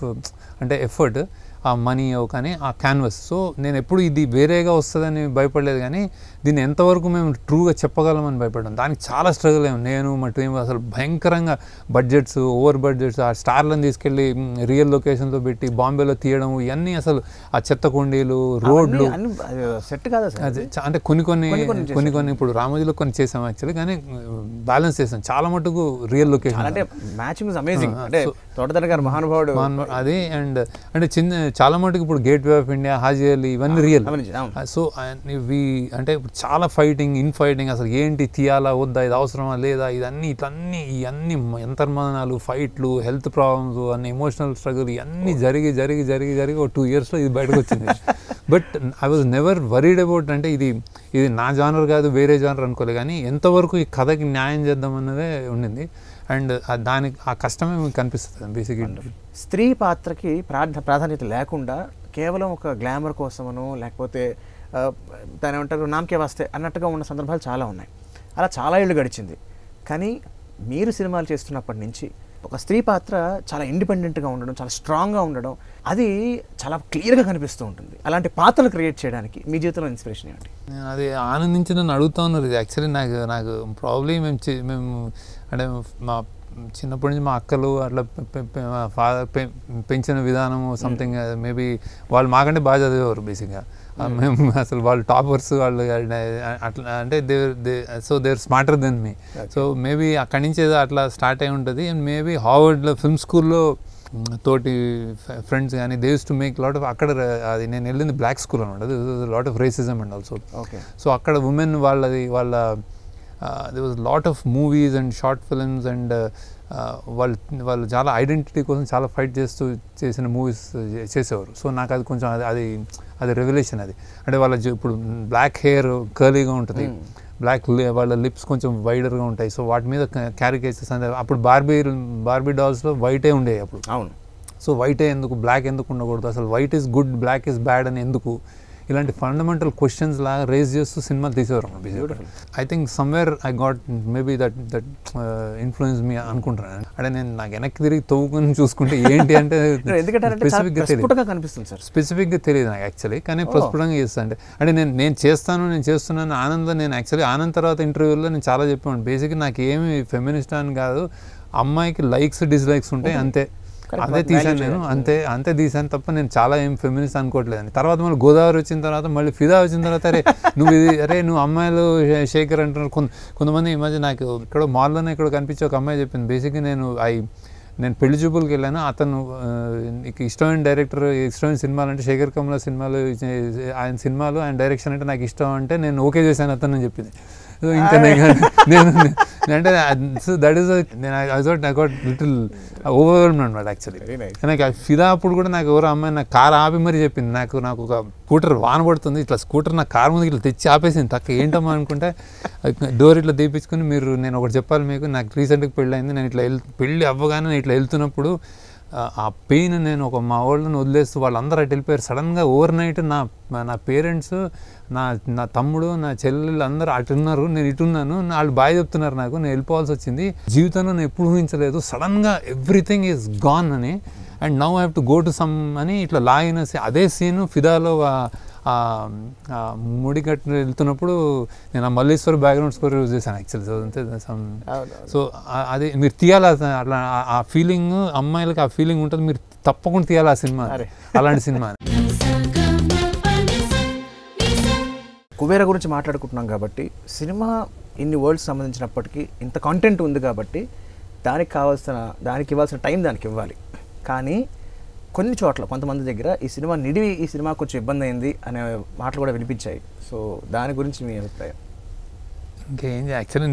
అంటే ఎఫర్ట్, ఆ మనీ కానీ ఆ క్యాన్వస్. సో నేను ఎప్పుడు ఇది వేరేగా వస్తుందని భయపడలేదు, కానీ దీన్ని ఎంతవరకు మేము ట్రూగా చెప్పగలమని భయపడ్డాం. దానికి చాలా స్ట్రగుల్ అయ్యాం నేను మా టీం. అసలు భయంకరంగా బడ్జెట్స్, ఓవర్ బడ్జెట్స్, ఆ స్టార్లను తీసుకెళ్ళి రియల్ లొకేషన్లో పెట్టి బాంబేలో తీయడం, ఇవన్నీ అసలు ఆ చెత్త కుండీలు, రోడ్లు సెట్ కాదు అంటే కొన్ని ఇప్పుడు రామోజీలో కొన్ని చేసాం యాక్చువల్లీ, కానీ బ్యాలెన్స్ చేసాం చాలా మటుకు రియల్ లొకేషన్. అంటే మ్యాచింగ్ అమేజింగ్, అంటే తోటదారి గారు మహానుభావుడు అది. అండ్ అంటే చాలా మటుకు ఇప్పుడు gate way of India, Haji Ali ఇవన్నీ రియల్. సో అంటే చాలా ఫైటింగ్ అసలు ఏంటి తీయాలా వద్దా, ఇది అవసరమా లేదా, ఇవన్నీ ఇవన్నీ యంత్రమానాలు, ఫైట్లు, హెల్త్ ప్రాబ్లమ్స్, అన్ని ఎమోషనల్ స్ట్రగుల్ ఇవన్నీ జరిగి ఒక 2 yearsలో ఇది బయటకు వచ్చింది. But I was never worried about అంటే ఇది నా జానర్ కాదు వేరే జానర్ అనుకోలే, కానీ ఎంతవరకు ఈ కథకి న్యాయం చేద్దాం అన్నదే ఉండింది. అండ్ దానికి ఆ కష్టమే మీకు కనిపిస్తుంది బేసిక్గా. స్త్రీ పాత్రకి ప్రాధాన్యత లేకుండా కేవలం ఒక గ్లామర్ కోసమనో లేకపోతే దాని ఏమంటారు నామకే వస్తే అన్నట్టుగా ఉన్న సందర్భాలు చాలా ఉన్నాయి. అలా చాలా ఏళ్ళు గడిచింది. కానీ మీరు సినిమాలు చేస్తున్నప్పటి నుంచి ఒక స్త్రీ పాత్ర చాలా ఇండిపెండెంట్గా ఉండడం, చాలా స్ట్రాంగ్గా ఉండడం, అది చాలా క్లియర్గా కనిపిస్తూ ఉంటుంది. అలాంటి పాత్రలు క్రియేట్ చేయడానికి మీ జీవితంలో ఇన్స్పిరేషన్ ఏంటి? నేను అది ఆనందించి నన్ను అడుగుతా ఉన్నారు. ఇది యాక్చువల్లీ నాకు ప్రాబ్లం మేము అంటే మా చిన్నప్పటి నుంచి మా అక్కలు అట్లా ఫాదర్ పెంచిన విధానం సంథింగ్ మేబీ వాళ్ళు మాకంటే బాగా చదివేవారు బేసిక్గా. మేము అసలు వాళ్ళు టాపర్స్, వాళ్ళు అట్లా అంటే so they are smarter than me. So maybe అక్కడి నుంచి ఏదో అట్లా స్టార్ట్ అయి ఉంటుంది. అండ్ మేబీ హార్వర్డ్లో ఫిల్మ్ స్కూల్లో తోటి ఫ్రెండ్స్ కానీ they use to make lot of, అక్కడ అది నేను వెళ్ళింది బ్లాక్ స్కూల్ అనమాట, lot of racism and also. So అక్కడ ఉమెన్ వాళ్ళ there was a lot of movies and short films and వాళ్ళు చాలా ఐడెంటిటీ కోసం చాలా ఫైట్ చేసిన మూవీస్ చేసేవారు. సో నాకు అది కొంచెం అది రెవల్యూషన్. అది అంటే వాళ్ళ ఇప్పుడు బ్లాక్ హెయిర్ కర్లీగా ఉంటుంది, వాళ్ళ లిప్స్ కొంచెం వైడర్గా ఉంటాయి. సో వాటి మీద క్యారికేచర్స్ అంటే అప్పుడు బార్బీ డాల్స్లో వైటే ఉండేవి అప్పుడు. అవును. సో వైటే ఎందుకు, బ్లాక్ ఎందుకు ఉండకూడదు, అసలు white is good black is bad అని ఎందుకు, ఇలాంటి ఫండమెంటల్ క్వశ్చన్స్ లాగా రేజ్ చేస్తూ సినిమాలు తీసేవారు. I think somewhere I got maybe that influence me అనుకుంటున్నాను. అంటే నేను నాకు వెనక్కి తిరిగి తవ్వుకుని చూసుకుంటే ఏంటి అంటే స్పెసిఫిక్గా తెలియదు నాకు యాక్చువల్లీ, కానీ ప్రస్ఫుటంగా చేస్తాను. అంటే నేను చేస్తున్నాను ఆనందం. నేను యాక్చువల్లీ ఆనంద్ తర్వాత ఇంటర్వ్యూలో నేను చాలా చెప్పాను, బేసిక్గా నాకు ఏమి ఫెమినిస్ట్ అని కాదు, అమ్మాయికి లైక్స్ డిస్లైక్స్ ఉంటాయి అంతే. అదే తీసాను నేను, అంతే తీసాను తప్ప నేను చాలా ఏం ఫెమినిస్ట్ అనుకోవట్లేదని. తర్వాత మళ్ళీ గోదావరి వచ్చిన తర్వాత మళ్ళీ ఫిదా వచ్చిన తర్వాత నువ్వు అమ్మాయిలు శేఖర్ అంటున్నారు. కొంతమంది ఈ మధ్య నాకు ఇక్కడ మాల్లోనే ఇక్కడ కనిపించే ఒక అమ్మాయి చెప్పింది, బేసిక్గా నేను పెళ్లి చూపులకు వెళ్ళాను, అతను ఇష్టమైన డైరెక్టర్, ఇష్టమైన సినిమాలు అంటే శేఖర్ కమల సినిమాలు, ఆయన సినిమాలు, ఆయన డైరెక్షన్ అంటే నాకు ఇష్టం అంటే నేను ఓకే చేశాను అతను అని చెప్పింది. సో ఇంకా నేను అంటే సో దట్ ఈస్ నేను ఐ గాట్ లిటిల్ ఓవర్వెల్మ్డ్ అనమాట యాక్చువల్లీ. నాకు ఫిదా అప్పుడు కూడా నాకు ఎవరో అమ్మాయి నాకు కార్ ఆపి మరీ చెప్పింది, నాకు ఒక స్కూటర్ వాన పడుతుంది, ఇట్లా స్కూటర్ నా కార్ ముందుకు ఇట్లా తెచ్చి ఆపేసింది. తక్క ఏంటమ్మా అనుకుంటే డోర్ ఇట్లా తీపించుకుని, నేను ఒకటి చెప్పాలి మీకు, నాకు రీసెంట్గా పెళ్ళి అయింది, నేను ఇట్లా పెళ్ళి అవ్వగానే నేను ఇట్లా వెళ్తున్నప్పుడు ఆ పెయిన్ నేను మా వాళ్ళని వదిలేస్తూ వాళ్ళందరూ అటు వెళ్ళిపోయారు. సడన్గా ఓవర్ నైట్ నా పేరెంట్స్, నా తమ్ముడు, నా చెల్లెళ్ళు అందరూ అటు ఉన్నారు, నేను ఇటున్నాను, వాళ్ళు బాయ్ చెప్తున్నారు, నాకు నేను వెళ్ళిపోవాల్సి వచ్చింది. జీవితంలో నేను ఎప్పుడు ఊహించలేదు సడన్గా ఎవ్రీథింగ్ ఈజ్ గాన్ అని, and now I have to go to some అని ఇట్లా లాగిన అదే సీను ఫిదాలో ముడికట్టు వెళ్తున్నప్పుడు నేను ఆ మల్లేశ్వర్ బ్యాక్గ్రౌండ్ స్కోర్ యూజ్ చేశాను యాక్చువల్లీ. సో అంతే సో అది మీరు తీయాలి అట్లా ఆ ఫీలింగ్, అమ్మాయిలకి ఆ ఫీలింగ్ ఉంటుంది, మీరు తప్పకుండా తీయాలి ఆ సినిమా, అలాంటి సినిమా. కుబేరా గురించి మాట్లాడుకుంటున్నాం కాబట్టి, సినిమా ఇన్ని వరల్డ్స్ సంబంధించినప్పటికీ ఇంత కంటెంట్ ఉంది కాబట్టి దానికి ఇవ్వాల్సిన టైం దానికి ఇవ్వాలి. కానీ కొన్ని చోట్ల కొంతమంది దగ్గర ఈ సినిమా కొంచెం ఇబ్బంది అయింది అనే మాటలు కూడా వినిపించాయి. సో దాని గురించి మీ అభిప్రాయం? ఇంకేం యాక్చువల్లీ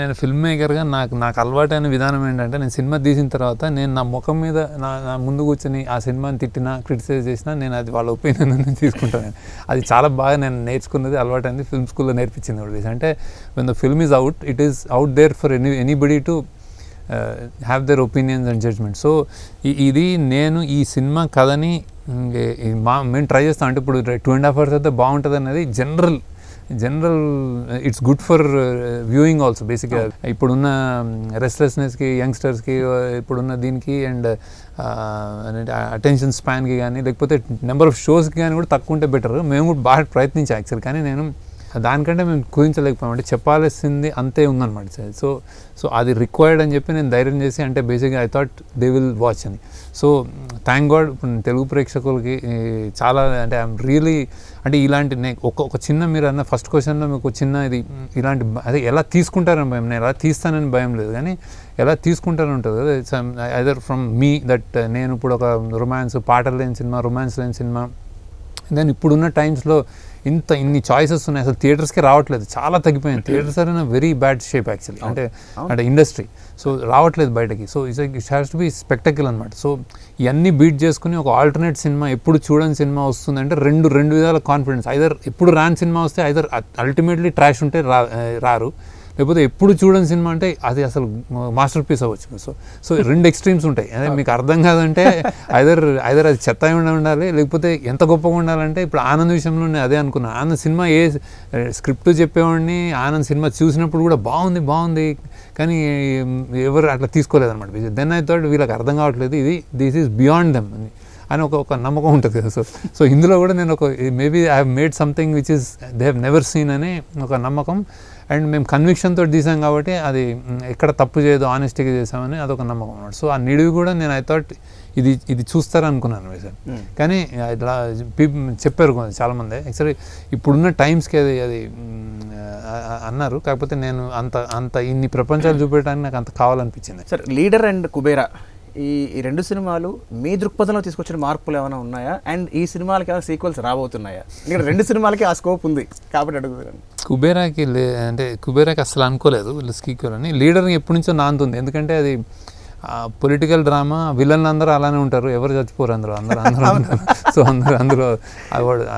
నేను ఫిల్మ్ మేకర్గా నాకు అలవాటైన విధానం ఏంటంటే, నేను సినిమా తీసిన తర్వాత నేను నా ముఖం మీద నా ముందు కూర్చొని ఆ సినిమాని తిట్టినా, క్రిటిసైజ్ చేసినా, నేను అది వాళ్ళ ఒపీనియన్ తీసుకుంటాను. అది చాలా బాగా నేను నేర్చుకున్నది, అలవాటైంది, ఫిల్మ్ స్కూల్లో నేర్పించింది కూడా. అంటే when the film is out, it is out there for anybody to have their opinions and judgement. So ఇది నేను ఈ సినిమా కథని మేము ట్రై చేస్తాం. అంటే ఇప్పుడు 2.5 hours అయితే బాగుంటుంది అనేది general it's good for viewing also. బేసిక్గా ఇప్పుడున్న రెస్ట్లెస్నెస్కి, యంగ్స్టర్స్కి, ఇప్పుడున్న దీనికి అండ్ అటెన్షన్ స్పాన్కి కానీ, లేకపోతే నెంబర్ ఆఫ్ షోస్కి కానీ కూడా తక్కువ ఉంటే బెటర్. మేము కూడా బాగా ప్రయత్నించాం యాక్చువల్, కానీ నేను దానికంటే మేము కుదించలేకపోయాం. అంటే చెప్పాల్సింది అంతే ఉందన్నమాట. సో అది రిక్వైర్డ్ అని చెప్పి నేను ధైర్యం చేసి, అంటే బేసిక్గా I thought they will watch అని. సో థ్యాంక్ గాడ్ ఇప్పుడు తెలుగు ప్రేక్షకులకి చాలా, అంటే ఐఎమ్ రియలీ, అంటే ఇలాంటి ఒక చిన్న, మీరు అన్న ఫస్ట్ క్వశ్చన్లో మీకు చిన్న ఇది ఇలాంటి అదే ఎలా తీసుకుంటారని భయం, నేను ఎలా తీస్తానని భయం లేదు, కానీ ఎలా తీసుకుంటారని ఉంటుంది కదా. It's either from me that నేను ఇప్పుడు ఒక రొమాన్స్, పాటలు లేని సినిమా, రొమాన్స్ లేని సినిమా, దెన్ ఇప్పుడున్న టైమ్స్లో ఇన్ని చాయిసెస్ ఉన్నాయి, అసలు థియేటర్స్కి రావట్లేదు, చాలా తగ్గిపోయింది. Theatres are in very bad shape actually, అంటే ఇండస్ట్రీ. సో రావట్లేదు బయటకి. So it has to be spectacle అనమాట. సో ఇవన్నీ బీట్ చేసుకుని ఒక ఆల్టర్నేట్ సినిమా, ఎప్పుడు చూడని సినిమా వస్తుందంటే రెండు విధాల కాన్ఫిడెన్స్. ఐదర్ ఎప్పుడు రాని సినిమా వస్తే ఐదర్ అల్టిమేట్లీ ట్రాష్ ఉంటే రారు, లేకపోతే ఎప్పుడు చూడని సినిమా అంటే అది అసలు మాస్టర్ పీస్ అవ్వచ్చు. సో రెండు ఎక్స్ట్రీమ్స్ ఉంటాయి. అదే మీకు అర్థం కాదంటే ఐదర్ అది చెత్త ఉండాలి, లేకపోతే ఎంత గొప్పగా ఉండాలంటే, ఇప్పుడు ఆనంద్ విషయంలో నేను అదే అనుకున్నాను. ఆనంద్ సినిమా స్క్రిప్ట్ చెప్పేవాడిని, ఆనంద్ సినిమా చూసినప్పుడు కూడా బాగుంది, కానీ ఎవరు అట్లా తీసుకోలేదన్నమాట. దెన్ ఐ థాట్ వీళ్ళకి అర్థం కావట్లేదు, దిస్ ఈజ్ బియాండ్ దెమ్ అని ఒక నమ్మకం ఉంటుంది కదా. సో ఇందులో కూడా నేను maybe I have made something which is they have never seen అని ఒక నమ్మకం. అండ్ మేము కన్విక్షన్తో తీసాం కాబట్టి అది ఎక్కడ తప్పు చేయదు, ఆనెస్టీగా చేసామని అదొక నమ్మకం అన్నమాట. సో ఆ నిడివి కూడా నేను ఐ థాట్ ఇది చూస్తారనుకున్నాను సార్. కానీ ఇట్లా చెప్పారు చాలామంది, యాక్చువల్లీ ఇప్పుడున్న టైమ్స్కి అది అన్నారు. కాకపోతే నేను అంత ఇన్ని ప్రపంచాలు చూపెట్టడానికి నాకు అంత కావాలనిపించింది. సార్, లీడర్ అండ్ కుబేరా ఈ రెండు సినిమాలు మీ దృక్పథంలో తీసుకొచ్చిన మార్పులు ఏమైనా ఉన్నాయా? అండ్ ఈ సినిమాలకి ఏమైనా సీక్వెల్స్ రాబోతున్నాయా? ఇక్కడ రెండు సినిమాలకి ఆ స్కోప్ ఉంది కాబట్టి అడుగుతున్నాను. కుబేరాకి అసలు అనుకోలేదు సీక్వెల్ అని. లీడర్ని ఎప్పటి నుంచో నాంతుంది, ఎందుకంటే అది పొలిటికల్ డ్రామా, విలన్లు అందరూ అలానే ఉంటారు, ఎవరు చచ్చిపోరు అందరూ ఉంటారు. సో అందులో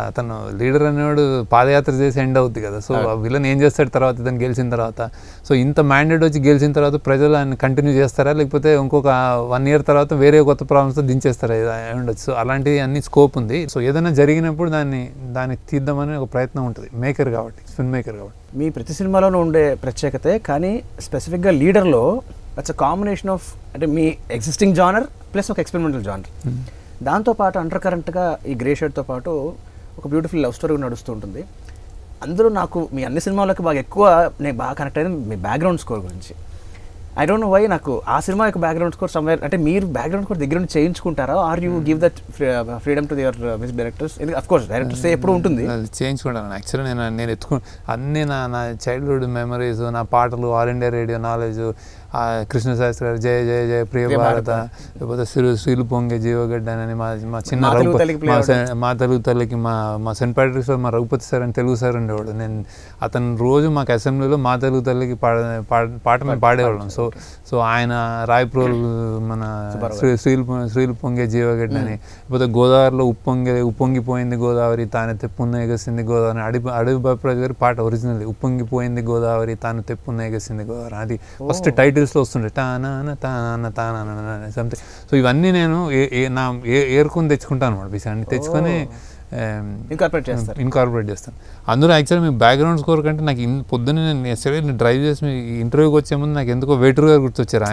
అతను లీడర్ అనేవాడు పాదయాత్ర చేసి ఎండ్ అవుద్ది కదా. సో ఆ విలన్ ఏం చేస్తాడు తర్వాత, ఇతను గెలిచిన తర్వాత? సో ఇంత మ్యాండేట్ వచ్చి గెలిచిన తర్వాత ప్రజలు ఆయన కంటిన్యూ చేస్తారా, లేకపోతే ఇంకొక 1 year తర్వాత వేరే కొత్త ప్రాబ్లమ్స్తో దించేస్తారా ఉండొచ్చు. సో అలాంటి అన్ని స్కోప్ ఉంది. సో ఏదైనా జరిగినప్పుడు దాన్ని తీద్దామని ఒక ప్రయత్నం ఉంటుంది, మేకర్ కాబట్టి, ఫిల్మ్ మేకర్ కాబట్టి. మీ ప్రతి సినిమాలోనూ ఉండే ప్రత్యేకతే, కానీ స్పెసిఫిక్గా లీడర్లో దట్స్ అ కాంబినేషన్ ఆఫ్, అంటే మీ ఎగ్జిస్టింగ్ జానర్ ప్లస్ ఒక ఎక్స్పెరిమెంటల్ జానర్, దాంతోపాటు అండర్ కరెంట్గా ఈ గ్రే షేడ్తో పాటు ఒక బ్యూటిఫుల్ లవ్ స్టోరీ నడుస్తూ ఉంటుంది. అందులో నాకు మీ అన్ని సినిమాలకి బాగా ఎక్కువ నేను బాగా కనెక్ట్ అయ్యేది మీ బ్యాక్గ్రౌండ్ స్కోర్ గురించి. ఐ డోంట్ నో వై నాకు ఆ సినిమా యొక్క బ్యాక్గ్రౌండ్ స్కోర్ సమ్వేర్ అంటే మీరు బ్యాక్గ్రౌండ్ స్కోర్ దగ్గర నుంచి చేయించుకుంటారా or you give that freedom to your music directors? Of course directors ఎప్పుడు ఉంటుంది చేయించుకుంటాను. యాక్చువల్లీ నేను అన్నీ నా చైల్డ్హుడ్ మెమరీస్, నా పాటలు, All India Radio knowledge, Krishnasastri garu జయ జయ జయ ప్రియ భారత, లేకపోతే శ్రీలు పొంగే జీవగడ్డ అని మా చిన్న మా తెలుగు తల్లికి మా సెయింట్ ప్యాట్రిక్స్ మా రఘుపతి సార్ అని తెలుగు సార్ ఉండేవాడు. అతను రోజు మాకు అసెంబ్లీలో మా తెలుగు తల్లికి పాట మేము పాడేవాళ్ళం. సో ఆయన రాయప్రోలు మన శ్రీలు పొంగే జీవగడ్డ అని, లేకపోతే గోదావరిలో ఉప్పొంగిపోయింది గోదావరి తాను తెప్పున్న ఎగసింది గోదావరి, అడవి బాపిరాజు గారి పాట ఒరిజినల్ ఉప్పొంగిపోయింది గోదావరి తాను తెప్పున్న ఎగసింది గోదావరి. అది ఫస్ట్ టైటిల్స్లో వస్తుండే తానా తానా తానా సంథింగ్. సో ఇవన్నీ నేను ఏరుకొని తెచ్చుకుంటాను అనమాట. అన్ని తెచ్చుకొని ఇన్కార్పొరేట్ చేస్తాను. అందులో యాక్చువల్లీ మీ బ్యాక్గ్రౌండ్ స్కోర్ కంటే నాకు పొద్దున్నే నేను డ్రైవ్ చేసి మీ ఇంటర్వ్యూకి వచ్చే ముందు నాకు ఎందుకో వేటర్ గారు గుర్తొచ్చారు.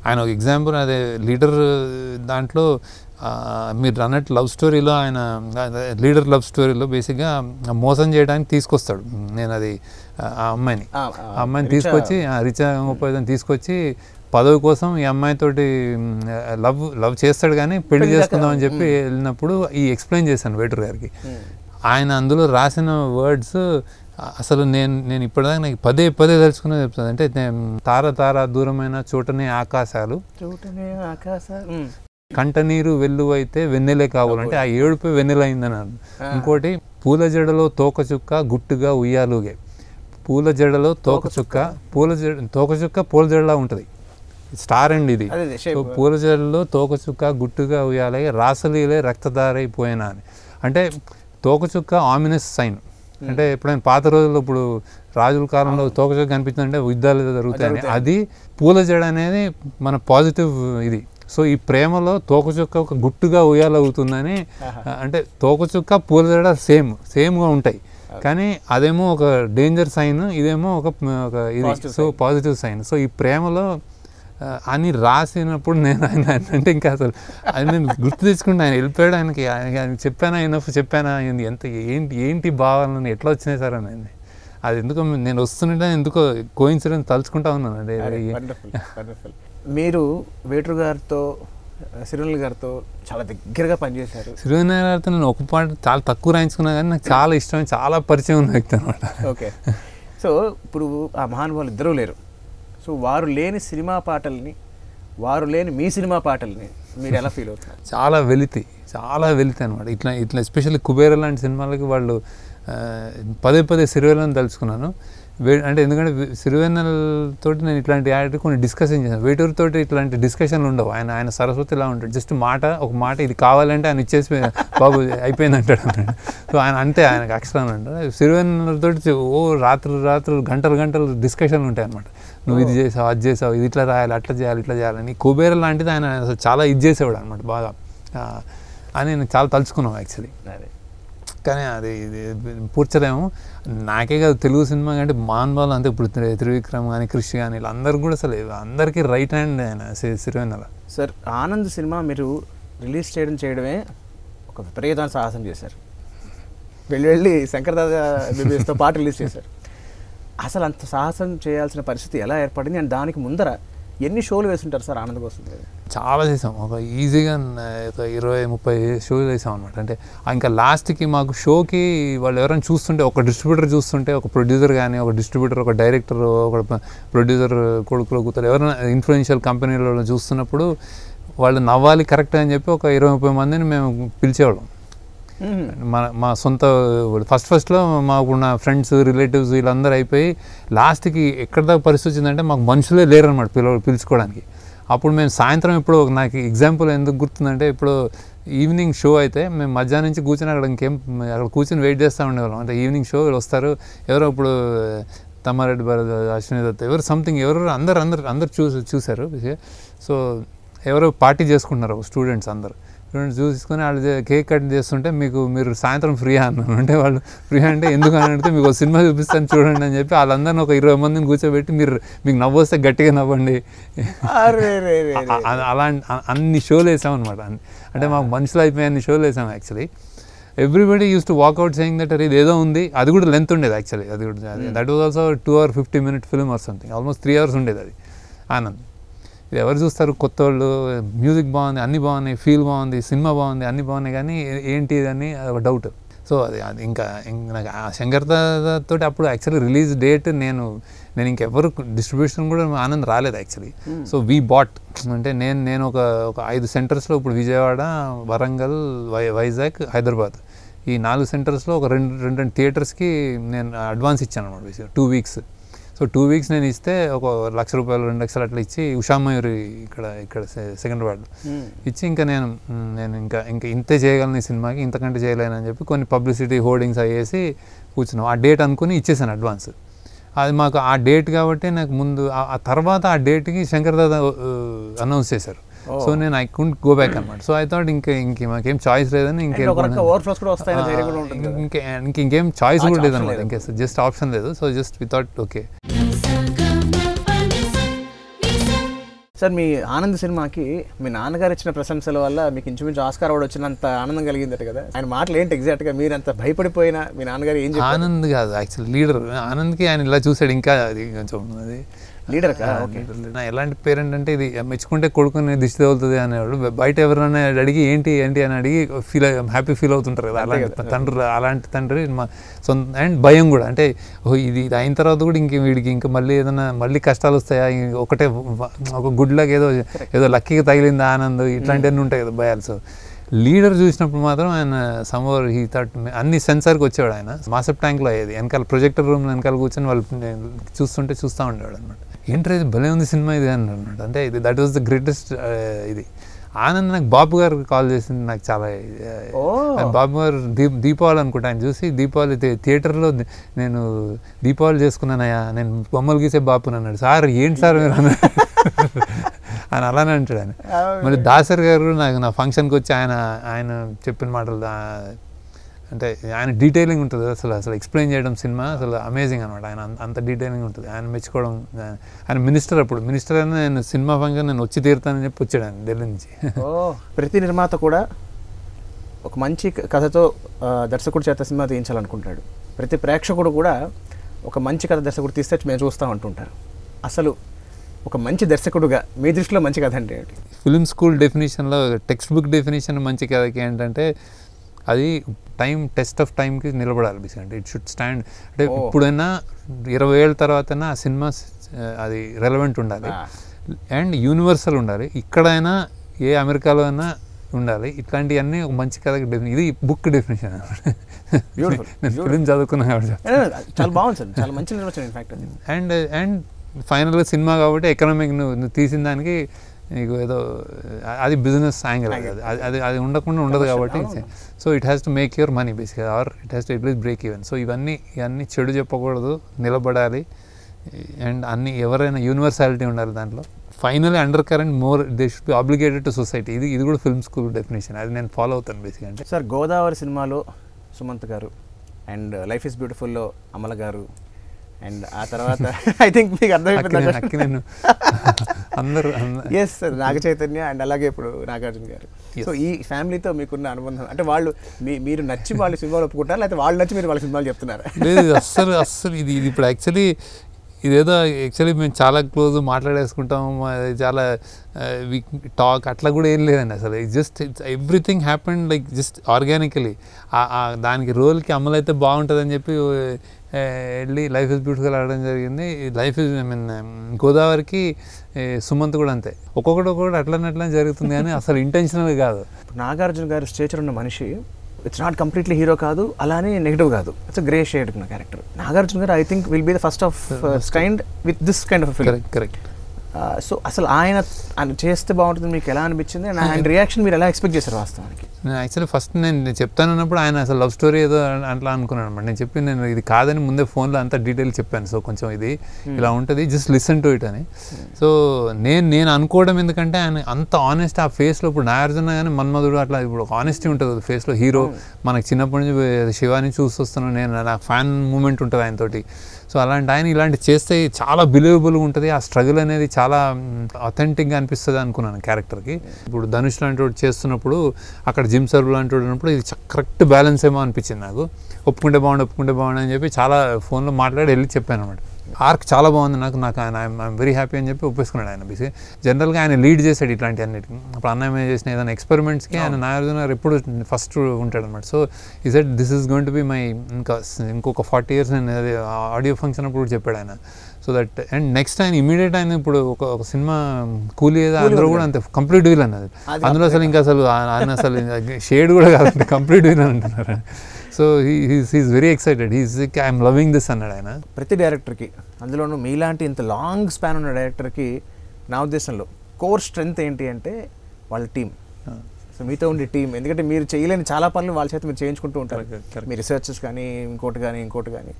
ఆయన ఒక ఎగ్జాంపుల్, అదే లీడర్ దాంట్లో మీరు అన్నట్టు లవ్ స్టోరీలో ఆయన లీడర్ లవ్ స్టోరీలో బేసిక్గా మోసం చేయడానికి తీసుకొస్తాడు. నేను అది ఆ అమ్మాయిని తీసుకొచ్చి రిచా ముప్పైదని తీసుకొచ్చి పదవి కోసం ఈ అమ్మాయితోటి లవ్ చేస్తాడు కానీ పెళ్లి చేసుకుందామని చెప్పి వెళ్ళినప్పుడు ఎక్స్ప్లెయిన్ చేశాను వేటర్ గారికి. ఆయన అందులో రాసిన వర్డ్స్ అసలు నేను ఇప్పటిదాకా నాకు పదే తలుచుకునే చెప్తాను. అంటే తార దూరమైన చోటనే ఆకాశాలు కంటనీరు వెల్లువైతే వెన్నెలే కావాలంటే ఆ ఏడుపై వెన్నెల అయిందన్నారు. ఇంకోటి పూల జడలో తోకచుక్క గుట్టుగా ఉయ్యాలుగే, పూల జడలో తోకచుక్క పూల జడలా ఉంటుంది, స్టార్ అండి ఇది. సో పూల జడలో తోకచుక్క గుట్టుగా ఉయ్యాలే రాసలీలే రక్తధారైపోయినా అని. అంటే తోకచుక్క ఆమినస్ సైన్. అంటే ఎప్పుడైనా పాత రోజుల్లో ఇప్పుడు రాజుల కాలంలో తోకచుక్క కనిపించిందంటే యుద్ధాలు జరుగుతాయని, అది పూల జడ అనేది మన పాజిటివ్ ఇది. సో ఈ ప్రేమలో తోకచుక్క ఒక గుట్టుగా ఉయ్యాలవుతుందని, అంటే తోకచుక్క పూల జడ సేమ్గా ఉంటాయి కానీ అదేమో ఒక డేంజర్ సైన్, ఇదేమో ఒక ఇది సో పాజిటివ్ సైన్. సో ఈ ప్రేమలో అని రాసినప్పుడు నేను ఆయన అంటే ఇంకా అసలు అది నేను గుర్తు తెచ్చుకుంటే ఆయన వెళ్ళిపోయాడు. ఆయనకి చెప్పానా ఎంత ఏంటి భావాలని ఎట్లా వచ్చినాయి సార్ అని. అది ఎందుకో నేను వస్తుంటే ఎందుకో కోయిన్సిడెన్స్ తలుచుకుంటా ఉన్నాను. అంటే మీరు వేటర్ గారితో సిరివెన్నెల గారితో చాలా దగ్గరగా పనిచేశారు. సిరివెన్నెల గారితో నేను ఒక పాట చాలా తక్కువ రాయించుకున్నా కానీ నాకు చాలా ఇష్టం, చాలా పరిచయం ఉన్న వ్యక్తి అనమాట. ఓకే. సో ఇప్పుడు ఆ మహానుభావులు ఇద్దరూ లేరు. సో వారు లేని సినిమా పాటల్ని, వారు లేని మీ సినిమా పాటల్ని మీరు ఎలా ఫీల్ అవుతున్నారు? చాలా వెలితి అనమాట. ఇట్లా ఎస్పెషల్లీ కుబేర లాంటి సినిమాలకి వాళ్ళు పదే సిరివెన్నెలను తలుచుకున్నాను. అంటే ఎందుకంటే సిరివెన్నెలతోటి నేను ఇట్లాంటి యాక్టర్ కొన్ని డిస్కషన్ చేశాను. వేటూరుతోటి ఇట్లాంటి డిస్కషన్లు ఉండవు. ఆయన సరస్వతి ఇలా ఉంటాడు, జస్ట్ ఒక మాట ఇది కావాలంటే ఆయన ఇచ్చేసి బాబు అయిపోయింది అంటాడు అన్నాడు. సో ఆయన అంతే, ఆయనకు అక్షరం అంటాడు. సిరివెన్నెలతోటి రాత్రులు గంటలు డిస్కషన్లు ఉంటాయి అనమాట. నువ్వు ఇది చేసావు, అది చేసావు, ఇది ఇట్లా రాయాలి, అట్లా చేయాలి, ఇట్లా చేయాలని. కుబేర లాంటిది ఆయన అసలు చాలా ఇది చేసేవాడు అనమాట బాగా అని నేను చాలా తలుచుకున్నాం యాక్చువల్లీ. కానీ అది పూడ్చలేము. నాకే కాదు, తెలుగు సినిమా అంటే మహానుభావులు అంతే. ఇప్పుడు త్రివిక్రమ్ కానీ క్రిష్ కానీ వీళ్ళందరూ కూడా అసలు అందరికీ రైట్ హ్యాండ్ ఆయన సిరివెన్నెల. సార్ ఆనంద్ సినిమా మీరు రిలీజ్ చేయడమే ఒక విపరీతమైన సాహసం చేశారు. వెళ్ళి శంకర్ దాదా ఎంబీబీఎస్తో పాటు రిలీజ్ చేశారు. అసలు అంత సాహసం చేయాల్సిన పరిస్థితి ఎలా ఏర్పడింది అండ్ దానికి ముందర ఎన్ని షోలు వేస్తుంటారు సార్ ఆనంద్ కోసం? చాలా చేసాం, ఒక ఈజీగా ఒక 20-30 షోలు వేసాం అనమాట. అంటే ఇంకా లాస్ట్కి మాకు షోకి వాళ్ళు ఎవరైనా చూస్తుంటే, ఒక డిస్ట్రిబ్యూటర్ చూస్తుంటే, ఒక ప్రొడ్యూసర్ కానీ, ఒక డిస్ట్రిబ్యూటర్, ఒక డైరెక్టర్, ఒక ప్రొడ్యూసర్ కొడుకులో కూతురు ఎవరైనా ఇన్ఫ్లుయెన్షియల్ కంపెనీలలో చూస్తున్నప్పుడు వాళ్ళు నవ్వాలి కరెక్ట్ అని చెప్పి ఒక 20-30 మందిని మేము పిలిచేవాళ్ళం. మా సొంత ఫస్ట్లో మాకున్న ఫ్రెండ్స్ రిలేటివ్స్ వీళ్ళందరూ అయిపోయి లాస్ట్కి ఎక్కడ దాకా పరిస్థితి వచ్చిందంటే మాకు మనుషులే లేరనమాట పిలుచుకోవడానికి. అప్పుడు మేము సాయంత్రం ఇప్పుడు నాకు ఎగ్జాంపుల్ ఎందుకు గుర్తుందంటే, ఇప్పుడు ఈవినింగ్ షో అయితే మేము మధ్యాహ్నం నుంచి కూర్చొని అక్కడ కూర్చొని వెయిట్ చేస్తూ ఉండేవాళ్ళం. అంటే ఈవినింగ్ షో వస్తారు ఎవరో, ఇప్పుడు తమ్మారెడ్డి భరత్, అశ్విని దత్, ఎవరు అందరు చూశారు. సో ఎవరో పార్టీ చేసుకుంటున్నారు స్టూడెంట్స్ చూసుకొని వాళ్ళు కేక్ కట్ చేస్తుంటే మీరు సాయంత్రం ఫ్రీ అన్నాను. అంటే వాళ్ళు ఫ్రీ అంటే ఎందుకు అని అడిగితే మీకు ఒక సినిమా చూపిస్తాను చూడండి అని చెప్పి వాళ్ళందరినీ ఒక 20 మందిని కూర్చోబెట్టి మీకు నవ్వొస్తే గట్టిగా నవ్వండి అలాంటి అన్ని షోలు వేసామన్నమాట. అంటే మాకు మనుషులు అయిపోయి అన్ని షోలు వేసాము actually. Everybody use to walk out saying that ఇది ఏదో ఉంది. అది కూడా లెంత్ ఉండేది యాక్చువల్లీ. అది కూడా that was also 2 hour 50 minute film or something, almost 3 hours ఉండేది అది. ఆనంద్. ఇది ఎవరు చూస్తారు? కొత్త వాళ్ళు. మ్యూజిక్ బాగుంది, అన్నీ బాగున్నాయి, ఫీల్ బాగుంది, సినిమా బాగుంది, అన్నీ బాగున్నాయి, కానీ ఏంటి అని ఒక డౌట్. సో అది ఇంకా నాకు ఆ శంకర్తో అప్పుడు యాక్చువల్లీ రిలీజ్ డేట్ నేను ఇంకెవరు డిస్ట్రిబ్యూషన్ కూడా ఆనంద్ రాలేదు యాక్చువల్లీ. సో వీ బాట్ అంటే నేను ఒక 5 సెంటర్స్లో ఇప్పుడు విజయవాడ, వరంగల్, వైజాగ్, హైదరాబాద్ ఈ 4 సెంటర్స్లో ఒక రెండు థియేటర్స్కి నేను అడ్వాన్స్ ఇచ్చాను అనమాట 2 వీక్స్. సో 2 వీక్స్ నేను ఇస్తే ఒక ₹1,00,000 2 లక్షలు అట్లా ఇచ్చి ఉషామయూరి ఇక్కడ సికింద్రాబాద్లో ఇచ్చి ఇంకా నేను ఇంకా ఇంతే చేయగలను ఈ సినిమాకి, ఇంతకంటే చేయలేనని చెప్పి కొన్ని పబ్లిసిటీ హోర్డింగ్స్ అయ్యేసి కూర్చున్నాం. ఆ డేట్ అనుకుని ఇచ్చేసాను అడ్వాన్స్. అది మాకు ఆ డేట్ కాబట్టి నాకు ముందు ఆ తర్వాత ఆ డేట్కి శంకర్ దాదా అనౌన్స్ చేశారు. సో నేను ఐ కుంట్ గో బ్యాక్ అనమాట. సో ఐ థాట్ మాకేం చాయిస్ లేదని ఇంకేం చాయిస్ కూడా లేదనమాట, ఇంకా జస్ట్ ఆప్షన్ లేదు. So just we thought okay. Sir, మీ ఆనంద్ సినిమాకి మీ నాన్నగారు ఇచ్చిన ప్రశంసల వల్ల మీకు ఇంచుమించు ఆస్కార్ అవార్డు వచ్చినంత ఆనందం కలిగిందట కదా. ఆయన మాటలు ఏంటి ఎగ్జాక్ట్గా? మీరు అంత భయపడిపోయినా మీ నాన్నగారు ఏం చెప్పారు? ఆనంద్ కాదు యాక్చువల్లీ లీడర్. ఆనంద్కి ఆయన ఇలా చూసాడు, ఇంకా అది కొంచెం అది లీడర్. ఎలాంటి పేరెంట్ అంటే ఇది మెచ్చుకుంటే కొడుకుని దిష్టి తగులుతుంది అనేవాడు. బయట ఎవరైనా అడిగి ఏంటి అని అడిగి హ్యాపీ ఫీల్ అవుతుంటారు కదా, అలాంటి తండ్రి మా సొంత. అండ్ భయం కూడా, అంటే ఇది అయిన తర్వాత కూడా వీడికి ఇంకా మళ్ళీ ఏదైనా మళ్ళీ కష్టాలు వస్తాయా, ఒకటే ఒక గుడ్ లక్ ఏదో లక్కీగా తగిలింది ఆనంద్, ఇట్లాంటివన్నీ ఉంటాయి కదా భయాలు. సో లీడర్ చూసినప్పుడు మాత్రం ఆయన సమ్వర్ హీ థాట్ అన్ని సెన్సార్కి వచ్చేవాడు. ఆయన మాసప్ ట్యాంక్లో అయ్యేది, వెనకాల ప్రొజెక్టర్ రూమ్ వెనకాల కూర్చొని వాళ్ళు చూస్తూ ఉండేవాడు అనమాట. ఏంటో ఇది భలే ఉంది సినిమా ఇది అని అనమాట. అంటే ఇది దట్ వాజ్ ద గ్రేటెస్ట్. ఇది ఆనంద్ నాకు బాబు గారు కాల్ చేసింది, నాకు చాలా బాబు గారు దీపావళి అనుకుంటా, ఆయన చూసి దీపావళి థియేటర్లో నేను దీపావళి చేసుకున్నానయ్యా, నేను బొమ్మలు గీసే బాపుని అన్నాడు. సార్ ఏంటి సార్ మీరు ఆయన అలానే అంటాడు ఆయన. మళ్ళీ దాసర్ గారు నా ఫంక్షన్కి వచ్చి ఆయన చెప్పిన మాటలు అంటే ఆయన డీటెయిలింగ్ ఉంటుంది అసలు ఎక్స్ప్లెయిన్ చేయడం సినిమా అసలు అమేజింగ్ అనమాట. ఆయన అంత డీటెయిలింగ్ ఉంటుంది. ఆయన మెచ్చుకోవడం. ఆయన మినిస్టర్ అయినా నేను సినిమా ఫంక్షన్ నేను వచ్చి తీరుతానని చెప్పి వచ్చాడు ఆయన ఢిల్లీ నుంచి. ప్రతి నిర్మాత కూడా ఒక మంచి కథతో దర్శకుడి చేత సినిమా తీయించాలనుకుంటాడు. ప్రతి ప్రేక్షకుడు కూడా ఒక మంచి కథ దర్శకుడు తీస్తే మేము చూస్తాం అంటుంటారు. అసలు ఒక మంచి దర్శకుడుగా మీ దృష్టిలో మంచి కథ అంటే ఏంటి? ఫిల్మ్ స్కూల్ డెఫినేషన్లో టెక్స్ట్ బుక్ డెఫినేషన్ మంచి కథకి ఏంటంటే అది టెస్ట్ ఆఫ్ టైంకి నిలబడాలి. అంటే ఇట్ షుడ్ స్టాండ్. అంటే ఇప్పుడైనా 20 ఏళ్ళ తర్వాత ఆ సినిమా అది రెలవెంట్ ఉండాలి అండ్ యూనివర్సల్ ఉండాలి. ఇక్కడైనా ఏ అమెరికాలో అయినా ఉండాలి. ఇట్లాంటివన్నీ ఒక మంచి కథకి ఇది బుక్ డెఫినేషన్. నేను ఫిలిం చదువుకున్నా కాబట్టి చాలా బాగుంది సార్, చాలా మంచి నిర్వచనం ఇన్ఫాక్ట్. అండ్ ఫైనల్గా సినిమా కాబట్టి ఎకనామిక్ నువ్వు తీసిన దానికి నీకు ఏదో అది బిజినెస్ యాంగిల్, అది ఉండకుండా ఉండదు కాబట్టి. So it has to make your money బేసిక్గా, or it has to at least break even. So ఇవన్నీ చెడు చెప్పకూడదు, నిలబడాలి. అండ్ ఎవరైనా యూనివర్సాలిటీ ఉండాలి దాంట్లో. Finally undercurrent more they should be obligated to society. ఇది కూడా ఫిల్మ్ స్కూల్ డెఫినేషన్. అది నేను ఫాలో అవుతాను బేసిక్గా. అంటే సార్, గోదావరి సినిమాలో సుమంత్ గారు అండ్ లైఫ్ ఈజ్ బ్యూటిఫుల్లో అమల గారు అండ్ ఆ తర్వాత ఐ థింక్ మీకు అర్థమైపోయింది నేను అందరూ ఎస్ నాగ చైతన్య అండ్ అలాగే ఇప్పుడు నాగార్జున గారు. సో ఈ ఫ్యామిలీతో మీకున్న అనుబంధం అంటే వాళ్ళు మీరు నచ్చి వాళ్ళు సినిమాలు ఒప్పుకుంటారా, లేకపోతే వాళ్ళు నచ్చి మీరు వాళ్ళ సినిమాలు చెప్తున్నారా? లేదు, అస్సలు ఇది ఇప్పుడు యాక్చువల్లీ మేము చాలా క్లోజ్ మాట్లాడేసుకుంటాము, చాలా టాక్ అట్లా కూడా ఏం లేదండి అసలు. Just everything happened like just organically. దానికి రోల్కి అమలైతే బాగుంటుందని చెప్పి వెళ్ళి లైఫ్ ఇస్ బ్యూటిఫుల్ ఆడడం జరిగింది. గోదావరికి సుమంత్ కూడా అంతే. ఒక్కొక్కటి అట్లా జరుగుతుంది కానీ అసలు ఇంటెన్షనల్ కాదు. నాగార్జున గారు స్టేచర్ ఉన్న మనిషి, ఇట్స్ నాట్ కంప్లీట్లీ హీరో కాదు, అలానే నెగిటివ్ కాదు, ఇట్స్ గ్రే షేడ్ ఉన్న క్యారెక్టర్. నాగార్జున గారు I think will be the first of kind with this kind of film. Correct. So అసలు ఆయన చేస్తే బాగుంటుంది మీకు ఎలా అనిపించింది? ఆయన రియాక్షన్ మీరు ఎలా ఎక్స్పెక్ట్ చేశారు వాస్తవానికి? నేను యాక్చువల్లీ ఫస్ట్ నేను చెప్తానన్నప్పుడు ఆయన అసలు లవ్ స్టోరీ ఏదో అట్లా అనుకున్నాను అనమాట. నేను ఇది కాదని ముందే ఫోన్లో అంతా డీటెయిల్ చెప్పాను. సో కొంచెం ఇది ఇలా ఉంటుంది, జస్ట్ లిసన్ టు ఇట్ అని. సో నేను అనుకోవడం ఎందుకంటే ఆయన అంత ఆనెస్ట్ ఆ ఫేస్లో. ఇప్పుడు నాగార్జున కానీ మన్మధుడు అట్లా ఇప్పుడు ఒక ఆనెస్టీ ఉంటుంది ఫేస్లో. హీరో మనకు చిన్నప్పటి నుంచి శివాని చూస్తున్నాను నేను, నాకు ఫ్యాన్ మూమెంట్ ఉంటుంది ఆయనతోటి. సో అలాంటి ఆయన ఇలాంటి చేస్తే చాలా బిలీవబుల్గా ఉంటుంది. ఆ స్ట్రగుల్ అనేది చాలా అథెంటిక్గా అనిపిస్తుంది అనుకున్నాను క్యారెక్టర్కి. ఇప్పుడు ధనుష్ లాంటి వాడు చేస్తున్నప్పుడు అక్కడ జిమ్ సర్వ్ లాంటి వాడు ఉన్నప్పుడు ఇది కరెక్ట్ బ్యాలెన్స్ ఏమో అనిపించింది నాకు. ఒప్పుకుంటే బాగుండు అని చెప్పి చాలా ఫోన్లో మాట్లాడి వెళ్ళి చెప్పాను అనమాట. ఆర్క్ చాలా బాగుంది నాకు ఆయన ఐఎమ్ వెరీ హ్యాపీ అని చెప్పి ఒప్పేసుకున్నాడు ఆయన. బేసిక్ జనరల్గా ఆయన లీడ్ చేశాడు ఇట్లాంటి అన్నిటికి. ఇప్పుడు అన్నయ్య చేసిన ఏదైనా ఎక్స్పెరిమెంట్స్కి ఆయన నాగార్జున ఎప్పుడు ఫస్ట్ ఉంటాడు అనమాట. సో ఈ set this is going to be my ఇంకొక 40 years నేను ఆడియో ఫంక్షన్ అప్పుడు చెప్పాడు ఆయన. సో దట్ అండ్ నెక్స్ట్ ఆయన ఇమీడియట్ ఆయన ఇప్పుడు ఒక సినిమా కూలీ అందరూ కూడా అంతే కంప్లీట్ విలన్ అది. అందులో అసలు ఇంకా ఆయన అసలు షేడ్ కూడా కాదంటే కంప్లీట్ విలన్ అంటున్నారు. So he's very excited, I'm loving this అన్నాడు ఆయన. ప్రతి డైరెక్టర్కి, అందులోనూ మీలాంటి ఇంత లాంగ్ స్పాన్ ఉన్న డైరెక్టర్కి నా ఉద్దేశంలో కోర్ స్ట్రెంగ్త్ ఏంటి అంటే వాళ్ళ టీం. సో మీతో ఉండే టీం, ఎందుకంటే మీరు చేయలేని చాలా పనులు వాళ్ళ చేత మీరు చేయించుకుంటూ ఉంటారు, మీ రీసెర్చెస్ కానీ ఇంకోటి కానీ.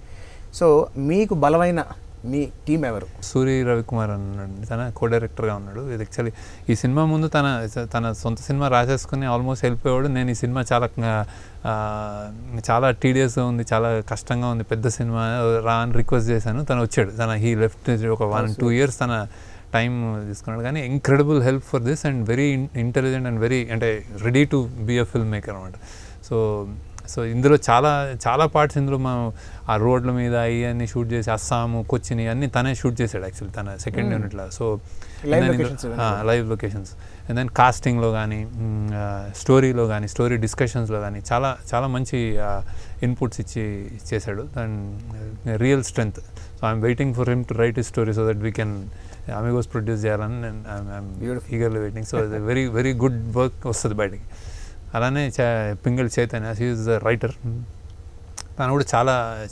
సో మీకు బలమైన మీ టీం ఎవరు? సూరి రవికుమార్ అన్నాడు, తన కో డైరెక్టర్గా ఉన్నాడు. ఇది యాక్చువల్లీ ఈ సినిమా ముందు తన సొంత సినిమా రాసేసుకుని ఆల్మోస్ట్ వెళ్ళిపోయాడు. నేను ఈ సినిమా చాలా టీడియస్గా ఉంది, చాలా కష్టంగా ఉంది, పెద్ద సినిమా రా అని రిక్వెస్ట్ చేశాను. తను వచ్చాడు. హీ లెఫ్ట్ ఒక 1-2 years తన టైం తీసుకున్నాడు. కానీ incredible help for this and very intelligent and very అంటే ready to be a filmmaker అనమాట. సో ఇందులో చాలా పార్ట్స్ ఇందులో మనం ఆ రోడ్ల మీద ఇవన్నీ షూట్ చేసి అస్సాము, కొచ్చిని అన్నీ తనే షూట్ చేశాడు యాక్చువల్లీ తన సెకండ్ యూనిట్లో. So live locations and then కాస్టింగ్లో కానీ స్టోరీలో కానీ స్టోరీ డిస్కషన్స్లో కానీ చాలా మంచి ఇన్పుట్స్ ఇచ్చి చేశాడు. And real strength. So I'm waiting for him to write his story so that we can Amigos produce చేయాలని I'm eagerly waiting. So very very good work వస్తుంది బయటికి. అలానే Pingali Chaitanya, she is the writer. తను కూడా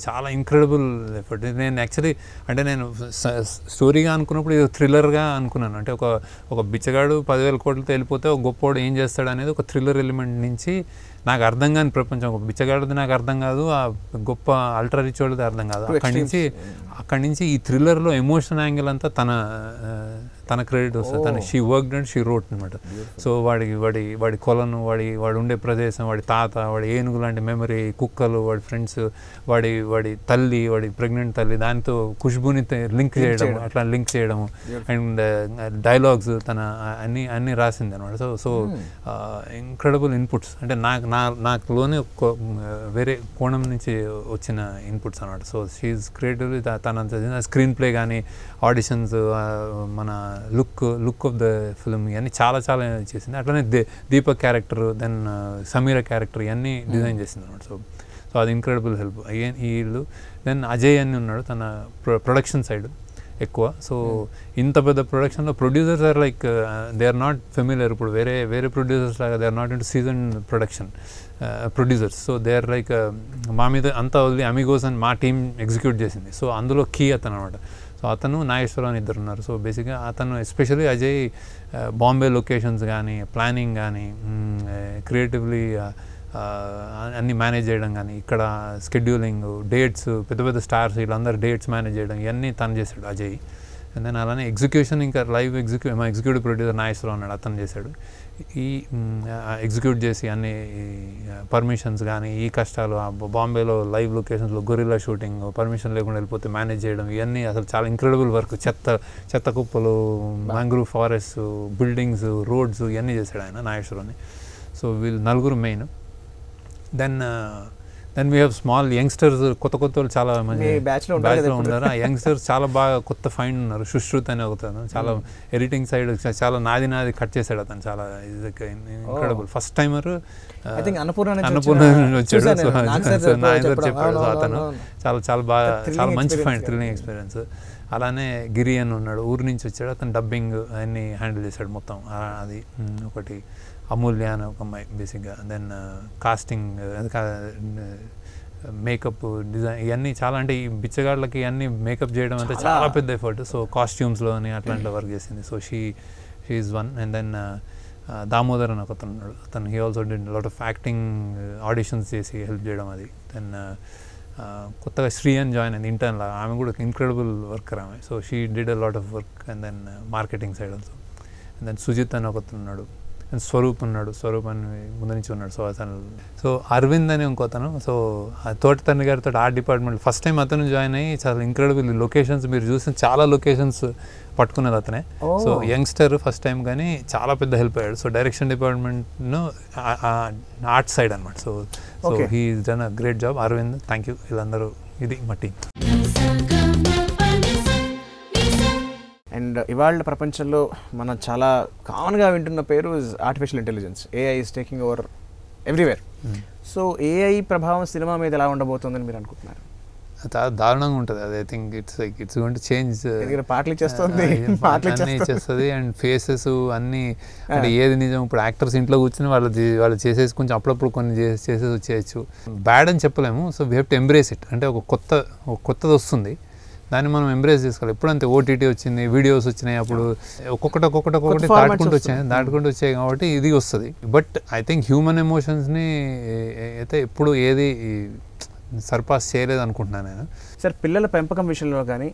చాలా incredible effort. నేను actually అంటే నేను స్టోరీగా అనుకున్నప్పుడు ఇది థ్రిల్లర్గా అనుకున్నాను. అంటే ఒక బిచ్చగాడు 10,000 కోట్లతో వెళ్ళిపోతే ఒక గొప్పోడు ఏం చేస్తాడు అనేది ఒక థ్రిల్లర్ ఎలిమెంట్ నుంచి నాకు అర్థం కాని ప్రపంచం. ఒక బిచ్చగాడిది నాకు అర్థం కాదు, ఆ గొప్ప అల్ట్రా రిచ్ వాళ్ళది అర్థం కాదు. అక్కడి నుంచి ఈ థ్రిల్లర్లో ఎమోషన్ యాంగిల్ అంతా తన క్రెడిట్ వస్తుంది. She worked and she wrote అనమాట. సో వాడి కొలను, వాడి ఉండే ప్రదేశం, వాడి తాత, వాడి ఏనుగు లాంటి మెమరీ, కుక్కలు, వాడి ఫ్రెండ్స్, వాడి తల్లి, వాడి ప్రెగ్నెంట్ తల్లి, దాంతో ఖుష్బుని లింక్ చేయడము అండ్ డైలాగ్స్ తన అన్నీ రాసింది అనమాట. So incredible inputs. అంటే నాకులోనే వేరే కోణం నుంచి వచ్చిన ఇన్పుట్స్ అనమాట. So she is creative. తన స్క్రీన్ ప్లే కానీ ఆడిషన్స్, మన లుక్ ఆఫ్ ద ఫిల్మ్ ఇవన్నీ చాలా చేసింది. అట్లనే Deepak character, then Sameera character ఇవన్నీ డిజైన్ చేసింది అనమాట. సో అది ఇంక్రెడిబుల్ హెల్ప్ వీళ్ళు. దెన్ అజయ్ అని ఉన్నాడు, తన ప్రొడక్షన్ సైడ్ ఎక్కువ. సో ఇంత పెద్ద ప్రొడక్షన్లో producers are like they are not familiar. ఇప్పుడు వేరే ప్రొడ్యూసర్స్ లాగా they are not into season production producers. So they are like మా మీద అంతా వదిలి అమిగోస్ అని మా టీం ఎగ్జిక్యూట్ చేసింది. సో అందులో కీ అతను అనమాట. సో అతను నాగేశ్వరరావు అని ఇద్దరు ఉన్నారు. సో బేసిక్గా అతను ఎస్పెషల్లీ అజయ్ బాంబే లొకేషన్స్ కానీ ప్లానింగ్ కానీ క్రియేటివ్లీ అన్నీ మేనేజ్ చేయడం కానీ, ఇక్కడ స్కెడ్యూలింగ్, డేట్స్, పెద్ద స్టార్స్ వీళ్ళందరూ డేట్స్ మేనేజ్ చేయడం ఇవన్నీ తను చేశాడు అజయ్. అండ్ దెన్ అలానే ఎగ్జిక్యూషన్ ఇంకా లైవ్ మా ఎగ్జిక్యూటివ్ ప్రొడ్యూసర్ నాగేశ్వరరావు ఉన్నాడు, అతను చేశాడు. ఈ ఎగ్జిక్యూట్ చేసి అన్ని పర్మిషన్స్ కానీ ఈ కష్టాలు, బాంబేలో లైవ్ లొకేషన్స్లో గొరిల్లా షూటింగ్ పర్మిషన్ లేకుండా వెళ్ళిపోతే మేనేజ్ చేయడం ఇవన్నీ అసలు చాలా ఇంక్రెడిబుల్ వర్క్. చెత్త కుప్పలు, మ్యాంగ్రూవ్ ఫారెస్ట్, బిల్డింగ్స్, రోడ్స్ ఇవన్నీ చేశాడు ఆయన నాగేశ్వరరావుని. సో వీళ్ళు నలుగురు main. Then we have small youngsters, కొత్త వాళ్ళు చాలా మంది బ్యాచ్లో ఉన్నారు. ఆ యంగ్స్టర్స్ చాలా బాగా కొత్త ఫైండ్ ఉన్నారు. సుశ్రుత్ అనే ఒకతను చాలా ఎడిటింగ్ సైడ్ చాలా నాది కట్ చేశాడు అతను. చాలా ఇంక్రెడిబుల్ ఫస్ట్ టైమర్ అన్నపూర్ణ వచ్చాడు. నాగేశ్వర్ చెప్పాడు. సో అతను చాలా బాగా చాలా మంచి ఫైండ్, థ్రిల్లింగ్ ఎక్స్పీరియన్స్. అలానే గిరి అని ఉన్నాడు, ఊరి నుంచి వచ్చాడు. అతను డబ్బింగ్ అన్నీ హ్యాండిల్ చేశాడు మొత్తం. అది ఒకటి అమూల్య అని ఒక అమ్మాయి బేసిక్గా. దెన్ కాస్టింగ్, మేకప్, డిజైన్ ఇవన్నీ చాలా. అంటే ఈ బిచ్చగాళ్ళకి ఇవన్నీ మేకప్ చేయడం అంటే చాలా పెద్ద ఎఫర్ట్. సో కాస్ట్యూమ్స్లో అని అట్లాంటి వర్క్ చేసింది. So she is one. And then Damodar అని ఒకతను ఉన్నాడు. అతను he also did lot of acting auditions చేసి హెల్ప్ చేయడం అది. దెన్ కొత్తగా శ్రీ అని జాయిన్ అయింది ఇంటర్న్ లాగా. ఆమె కూడా ఇంక్రెడిబుల్ వర్కర్ ఆమె. So she did a lot of work. And then marketing side also. And then Sujith అని ఒకతను ఉన్నాడు. అండ్ స్వరూప్ ఉన్నాడు, స్వరూప్ అని ముందు నుంచి ఉన్నాడు. సో అతను అరవింద్ అని ఇంకోతను. సో తోట తండ్రి గారితో ఆర్ట్ డిపార్ట్మెంట్ ఫస్ట్ టైం అతను జాయిన్ అయ్యి చాలా ఇంక్రెడిబుల్ లొకేషన్స్ మీరు చూసిన చాలా లొకేషన్స్ పట్టుకున్నది అతనే. సో యంగ్స్టర్ ఫస్ట్ టైం కానీ చాలా పెద్ద హెల్ప్ అయ్యాడు. సో డైరెక్షన్ డిపార్ట్మెంట్ను ఆర్ట్ సైడ్ అనమాట. So he is done a great job. Aravind, thank you. వీళ్ళందరూ ఇది మా టీం. ఇవాళ ప్రపంచంలో మనం చాలా కామన్గా వింటున్న పేరు artificial intelligence. AI is taking over everywhere. So AI ప్రభావం సినిమా మీద ఎలా ఉండబోతుందని మీరు అనుకుంటున్నారు? చాలా దారుణంగా ఉంటుంది అది. I think it's going to change. పాటలు చేస్తుంది, అన్నీ చేస్తుంది అండ్ ఫేసెస్ అన్నీ అంటే ఏది నిజం. ఇప్పుడు యాక్టర్స్ ఇంట్లో కూర్చొని వాళ్ళు చేసేసి కొంచెం అప్పుడప్పుడు కొన్ని చేసేసి వచ్చేయచ్చు. బ్యాడ్ అని చెప్పలేము. So we have to embrace it. అంటే ఒక కొత్తది వస్తుంది, దాన్ని మనం ఎంబ్రేస్ చేసుకోవాలి. ఎప్పుడంతే ఓటీటీ వచ్చింది, వీడియోస్ వచ్చినాయి, అప్పుడు ఒక్కొక్కటి దాటుకుంటూ వచ్చాయి కాబట్టి ఇది వస్తుంది. బట్ ఐ థింక్ హ్యూమన్ ఎమోషన్స్ని అయితే ఎప్పుడు ఏది సర్పాస్ చేయలేదు అనుకుంటున్నాను నేను. సార్, పిల్లల పెంపకం విషయంలో కానీ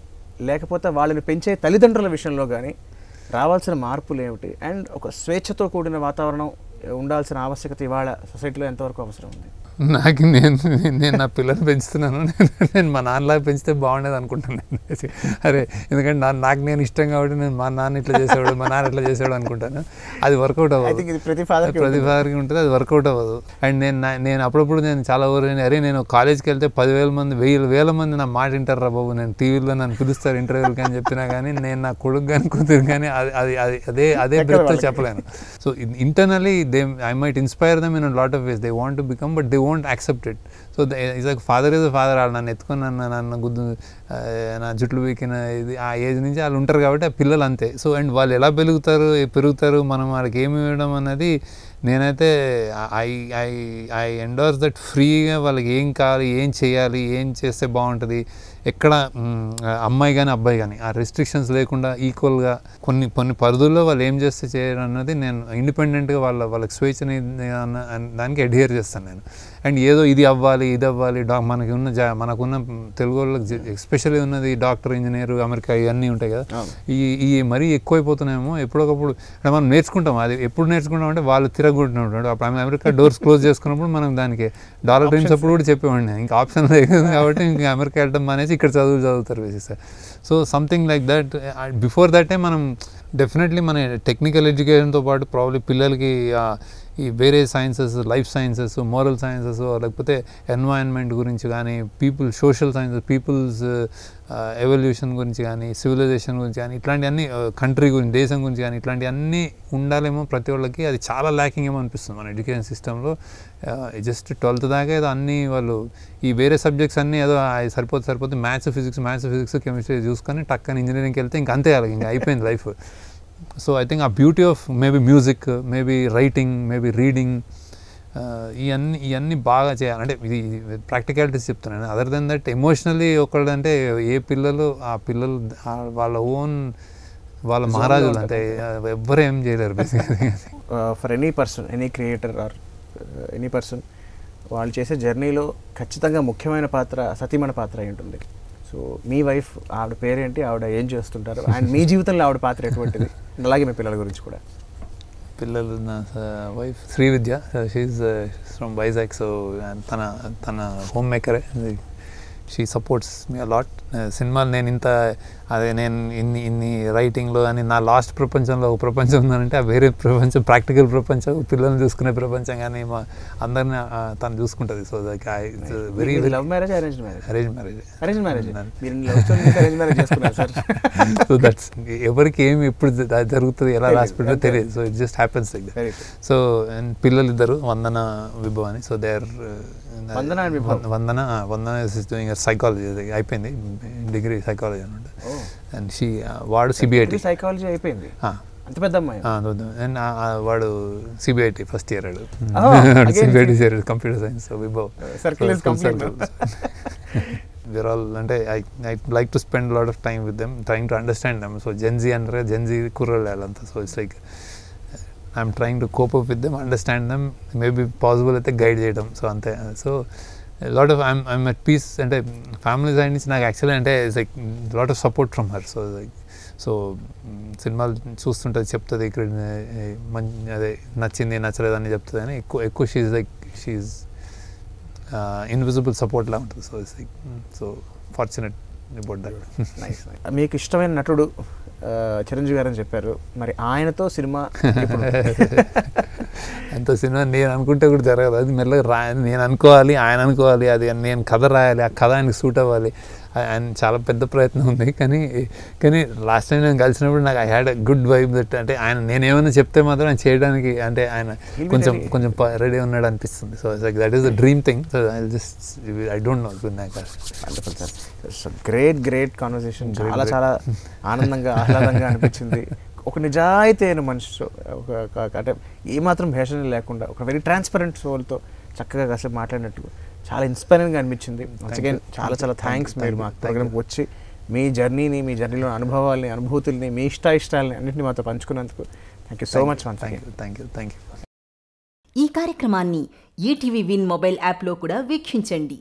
లేకపోతే వాళ్ళని పెంచే తల్లిదండ్రుల విషయంలో కానీ రావాల్సిన మార్పులు ఏమిటి? అండ్ ఒక స్వేచ్ఛతో కూడిన వాతావరణం ఉండాల్సిన ఆవశ్యకత ఇవాళ సొసైటీలో ఎంతవరకు అవసరం ఉంది? నేను నా పిల్లల్ని పెంచుతున్నాను, నేను మా నాన్నలాగా పెంచితే బాగుండేది అనుకుంటాను. అరే, ఎందుకంటే నాకు నేను ఇష్టం కాబట్టి నేను మా నాన్న ఇట్లా చేసేవాడు, మా నాన్న ఇట్లా చేసేవాడు అనుకుంటాను. అది వర్కౌట్ అవ్వదు. ప్రతి ఫాదర్కి ఉంటుంది, అది వర్కౌట్ అవ్వదు. అండ్ నేను అప్పుడప్పుడు నేను చాలా అరే నేను కాలేజ్కి వెళ్తే 10,000 మంది 1,000 మంది నా మాట వింటారు రా బాబు, నేను టీవీలో నన్ను పిలుస్తారు ఇంటర్వ్యూలకి అని చెప్పినా కానీ నేను నా కొడుకు కానీ కూతురు కానీ అదే బ్రెత్తో చెప్పలేను. So internally I might inspire them in a lot of ways. They want to become, but they won't accept it. So it's like father is a father. వాళ్ళు నన్ను ఎత్తుకొని నన్ను గుద్దు నా జుట్లు వీకిన ఇది ఆ ఏజ్ నుంచి వాళ్ళు ఉంటారు కాబట్టి ఆ పిల్లలు అంతే. సో అండ్ వాళ్ళు ఎలా పెరుగుతారు మనం వాళ్ళకి ఏమి ఇవ్వడం అన్నది నేనైతే ఐ ఎండోర్స్ దట్ ఫ్రీగా వాళ్ళకి ఏం కావాలి, ఏం చేయాలి, ఏం చేస్తే బాగుంటుంది, ఎక్కడ అమ్మాయి కానీ అబ్బాయి కానీ ఆ రెస్ట్రిక్షన్స్ లేకుండా ఈక్వల్గా కొన్ని పరిధుల్లో వాళ్ళు ఏం చేస్తే చేయడం అన్నది నేను ఇండిపెండెంట్గా వాళ్ళకి స్వేచ్ఛని దానికి అడ్హియర్ చేస్తాను నేను. అండ్ ఏదో ఇది అవ్వాలి మనకున్న తెలుగు వాళ్ళకి ఎస్పెషల్లీ ఉన్నది డాక్టర్, ఇంజనీర్, అమెరికా ఇవన్నీ ఉంటాయి కదా, ఈ మరీ ఎక్కువైపోతున్నాయేమో. ఎప్పుడొకప్పుడు అంటే మనం నేర్చుకుంటాం, అది ఎప్పుడు నేర్చుకుంటాం అంటే వాళ్ళు తిరగొట్టినప్పుడు. అప్పుడు అమెరికా డోర్స్ క్లోజ్ చేసుకున్నప్పుడు మనం దానికి డాలర్ డ్రీమ్స్ అప్పుడు కూడా చెప్పేవాడిని ఇంకా ఆప్షన్ లేదు కాబట్టి ఇంకా అమెరికా వెళ్ళడం మానేసి ఇక్కడ చదువుతారు వేసేసారు. So something like that. Before దటే మనం డెఫినెట్లీ మన టెక్నికల్ ఎడ్యుకేషన్తో పాటు ప్రాబ్లీ పిల్లలకి ఈ వేరే sciences, life sciences, moral sciences, లేకపోతే ఎన్వైరన్మెంట్ గురించి కానీ, సోషల్ సైన్సెస్, పీపుల్స్ ఎవల్యూషన్ గురించి కానీ, సివిలైజేషన్ గురించి కానీ, ఇట్లాంటివన్నీ కంట్రీ గురించి, దేశం గురించి కానీ ఇట్లాంటివన్నీ ఉండాలేమో ప్రతి వాళ్ళకి. అది చాలా ల్యాకింగ్ ఏమో అనిపిస్తుంది మన ఎడ్యుకేషన్ సిస్టంలో. జస్ట్ 12th దాకా ఏదో అన్నీ వాళ్ళు ఈ వేరే సబ్జెక్ట్స్ అన్నీ ఏదో సరిపోతే మ్యాథ్స్ ఫిజిక్స్ కెమిస్ట్రీ చూసుకొని టక్కని ఇంజనీరింగ్కి వెళ్తే ఇంకా అంతే, ఇంకా అయిపోయింది లైఫ్. సో ఐ థింక్ ఆ beauty of maybe music, maybe writing, maybe reading, ఇవన్నీ బాగా చేయాలి. అంటే ఇది ప్రాక్టికాలిటీస్ చెప్తున్నాను. అదర్ దెన్ దట్ ఎమోషనల్లీ ఒకళ్ళంటే ఏ పిల్లలు వాళ్ళ మహారాజులు అంటే ఎవ్వరు ఏం చేయలేరు బేసిక్గా. For any person, any creator or any person, వాళ్ళు చేసే జర్నీలో ఖచ్చితంగా ముఖ్యమైన పాత్ర సతీమణి పాత్ర అయి ఉంటుంది. సో మీ వైఫ్, ఆవిడ పేరేంటి, ఆవిడ ఏం చేస్తుంటారు, అండ్ మీ జీవితంలో ఆవిడ పాత్ర ఎటువంటిది? అలాగే మీ పిల్లల గురించి కూడా. పిల్లలు, నా wife Srividya, she's from Vizag. So తన హోమ్ మేకరే. She supports me a lot. సినిమాలు నేను ఇన్ని రైటింగ్లో అని నా లాస్ట్ ప్రపంచంలో ఒక ప్రపంచం ఉందనంటే ఆ వేరే ప్రపంచం, ప్రాక్టికల్ ప్రపంచం, పిల్లల్ని చూసుకునే ప్రపంచం కానీ అందరినీ తను చూసుకుంటుంది. So very love marriage, arrange marriage? Arrange marriage. So that's ఎవరికి ఏమి ఎప్పుడు జరుగుతుంది, ఎలా రాసి పెట్టారో తెలియదు. So it just happens like that. So and పిల్లలు ఇద్దరు, వందన, విభవ్ అని. So they are Vandana is doing psychology, అయిపోయింది డిగ్రీ సైకాలజీ అనమాట. అండ్ వాడు సిబిఐటి సైకాలజీ అయిపోయింది. అంత పెద్ద అమ్మాయి. అండ్ వాడు సిబిఐటి ఫస్ట్ ఇయర్. సిబిఐటి చేరాడు computer science. Vibhav we're all అంటే I like to spend a lot of time with them, trying to understand them. So Gen Z అంటే Gen Z కుర్రోళ్ళు వాళ్ళంతా. So it's like I'm trying to cope up with them, understand them, maybe possible అయితే guide చేయడం. So అంతే. So lot of I'm at peace. అంటే family side నుంచి నాకు actually అంటే it's like lot of support from her. So like సినిమాలు చూస్తుంటుంది, చెప్తుంది ఇక్కడ అదే నచ్చింది నచ్చలేదు అని చెప్తుంది అని ఎక్కువ షీఈ్ ఇన్విజిబుల్ సపోర్ట్ లా ఉంటుంది. So it's like so fortunate about that. మీకు ఇష్టమైన నటుడు చిరంజీవి గారు అని చెప్పారు, మరి ఆయనతో సినిమా అంత సినిమా నేను అనుకుంటే కూడా జరగదు, అది మెల్లగా నేను అనుకోవాలి, ఆయన అనుకోవాలి, అది నేను కథ రాయాలి, ఆ కథ ఆయనకి సూట్ అవ్వాలి. ఆయన చాలా పెద్ద ప్రయత్నం ఉంది. కానీ లాస్ట్ టైం నేను కలిసినప్పుడు నాకు I had a good vibe that, అంటే ఆయన నేనేమైనా చెప్తే మాత్రం ఆయన చేయడానికి, అంటే ఆయన కొంచెం రెడీ ఉన్నాడు అనిపిస్తుంది. So that is the dream thing. So I don't know great conversation. చాలా ఆనందంగా ఆహ్లాదంగా అనిపించింది. ఒక నిజాయితీ అయిన మనిషి, అంటే ఏమాత్రం భేషణ లేకుండా ఒక వెరీ ట్రాన్స్పరెంట్ సోల్తో చక్కగా కాసేపు మాట్లాడినట్టు చాలా ఇన్స్పైరింగ్గా అనిపించింది. అగైన్ చాలా థ్యాంక్స్ మీరు మా ప్రోగ్రామ్కి వచ్చి మీ జర్నీని, మీ జర్నీలో అనుభవాల్ని, అనుభూతుల్ని, మీ ఇష్టాయిష్టాలని అన్నింటినీ మాతో పంచుకున్నందుకు thank you so much. Thank you. ఈ కార్యక్రమాన్ని ఈటీవీ విన్ మొబైల్ యాప్లో కూడా వీక్షించండి.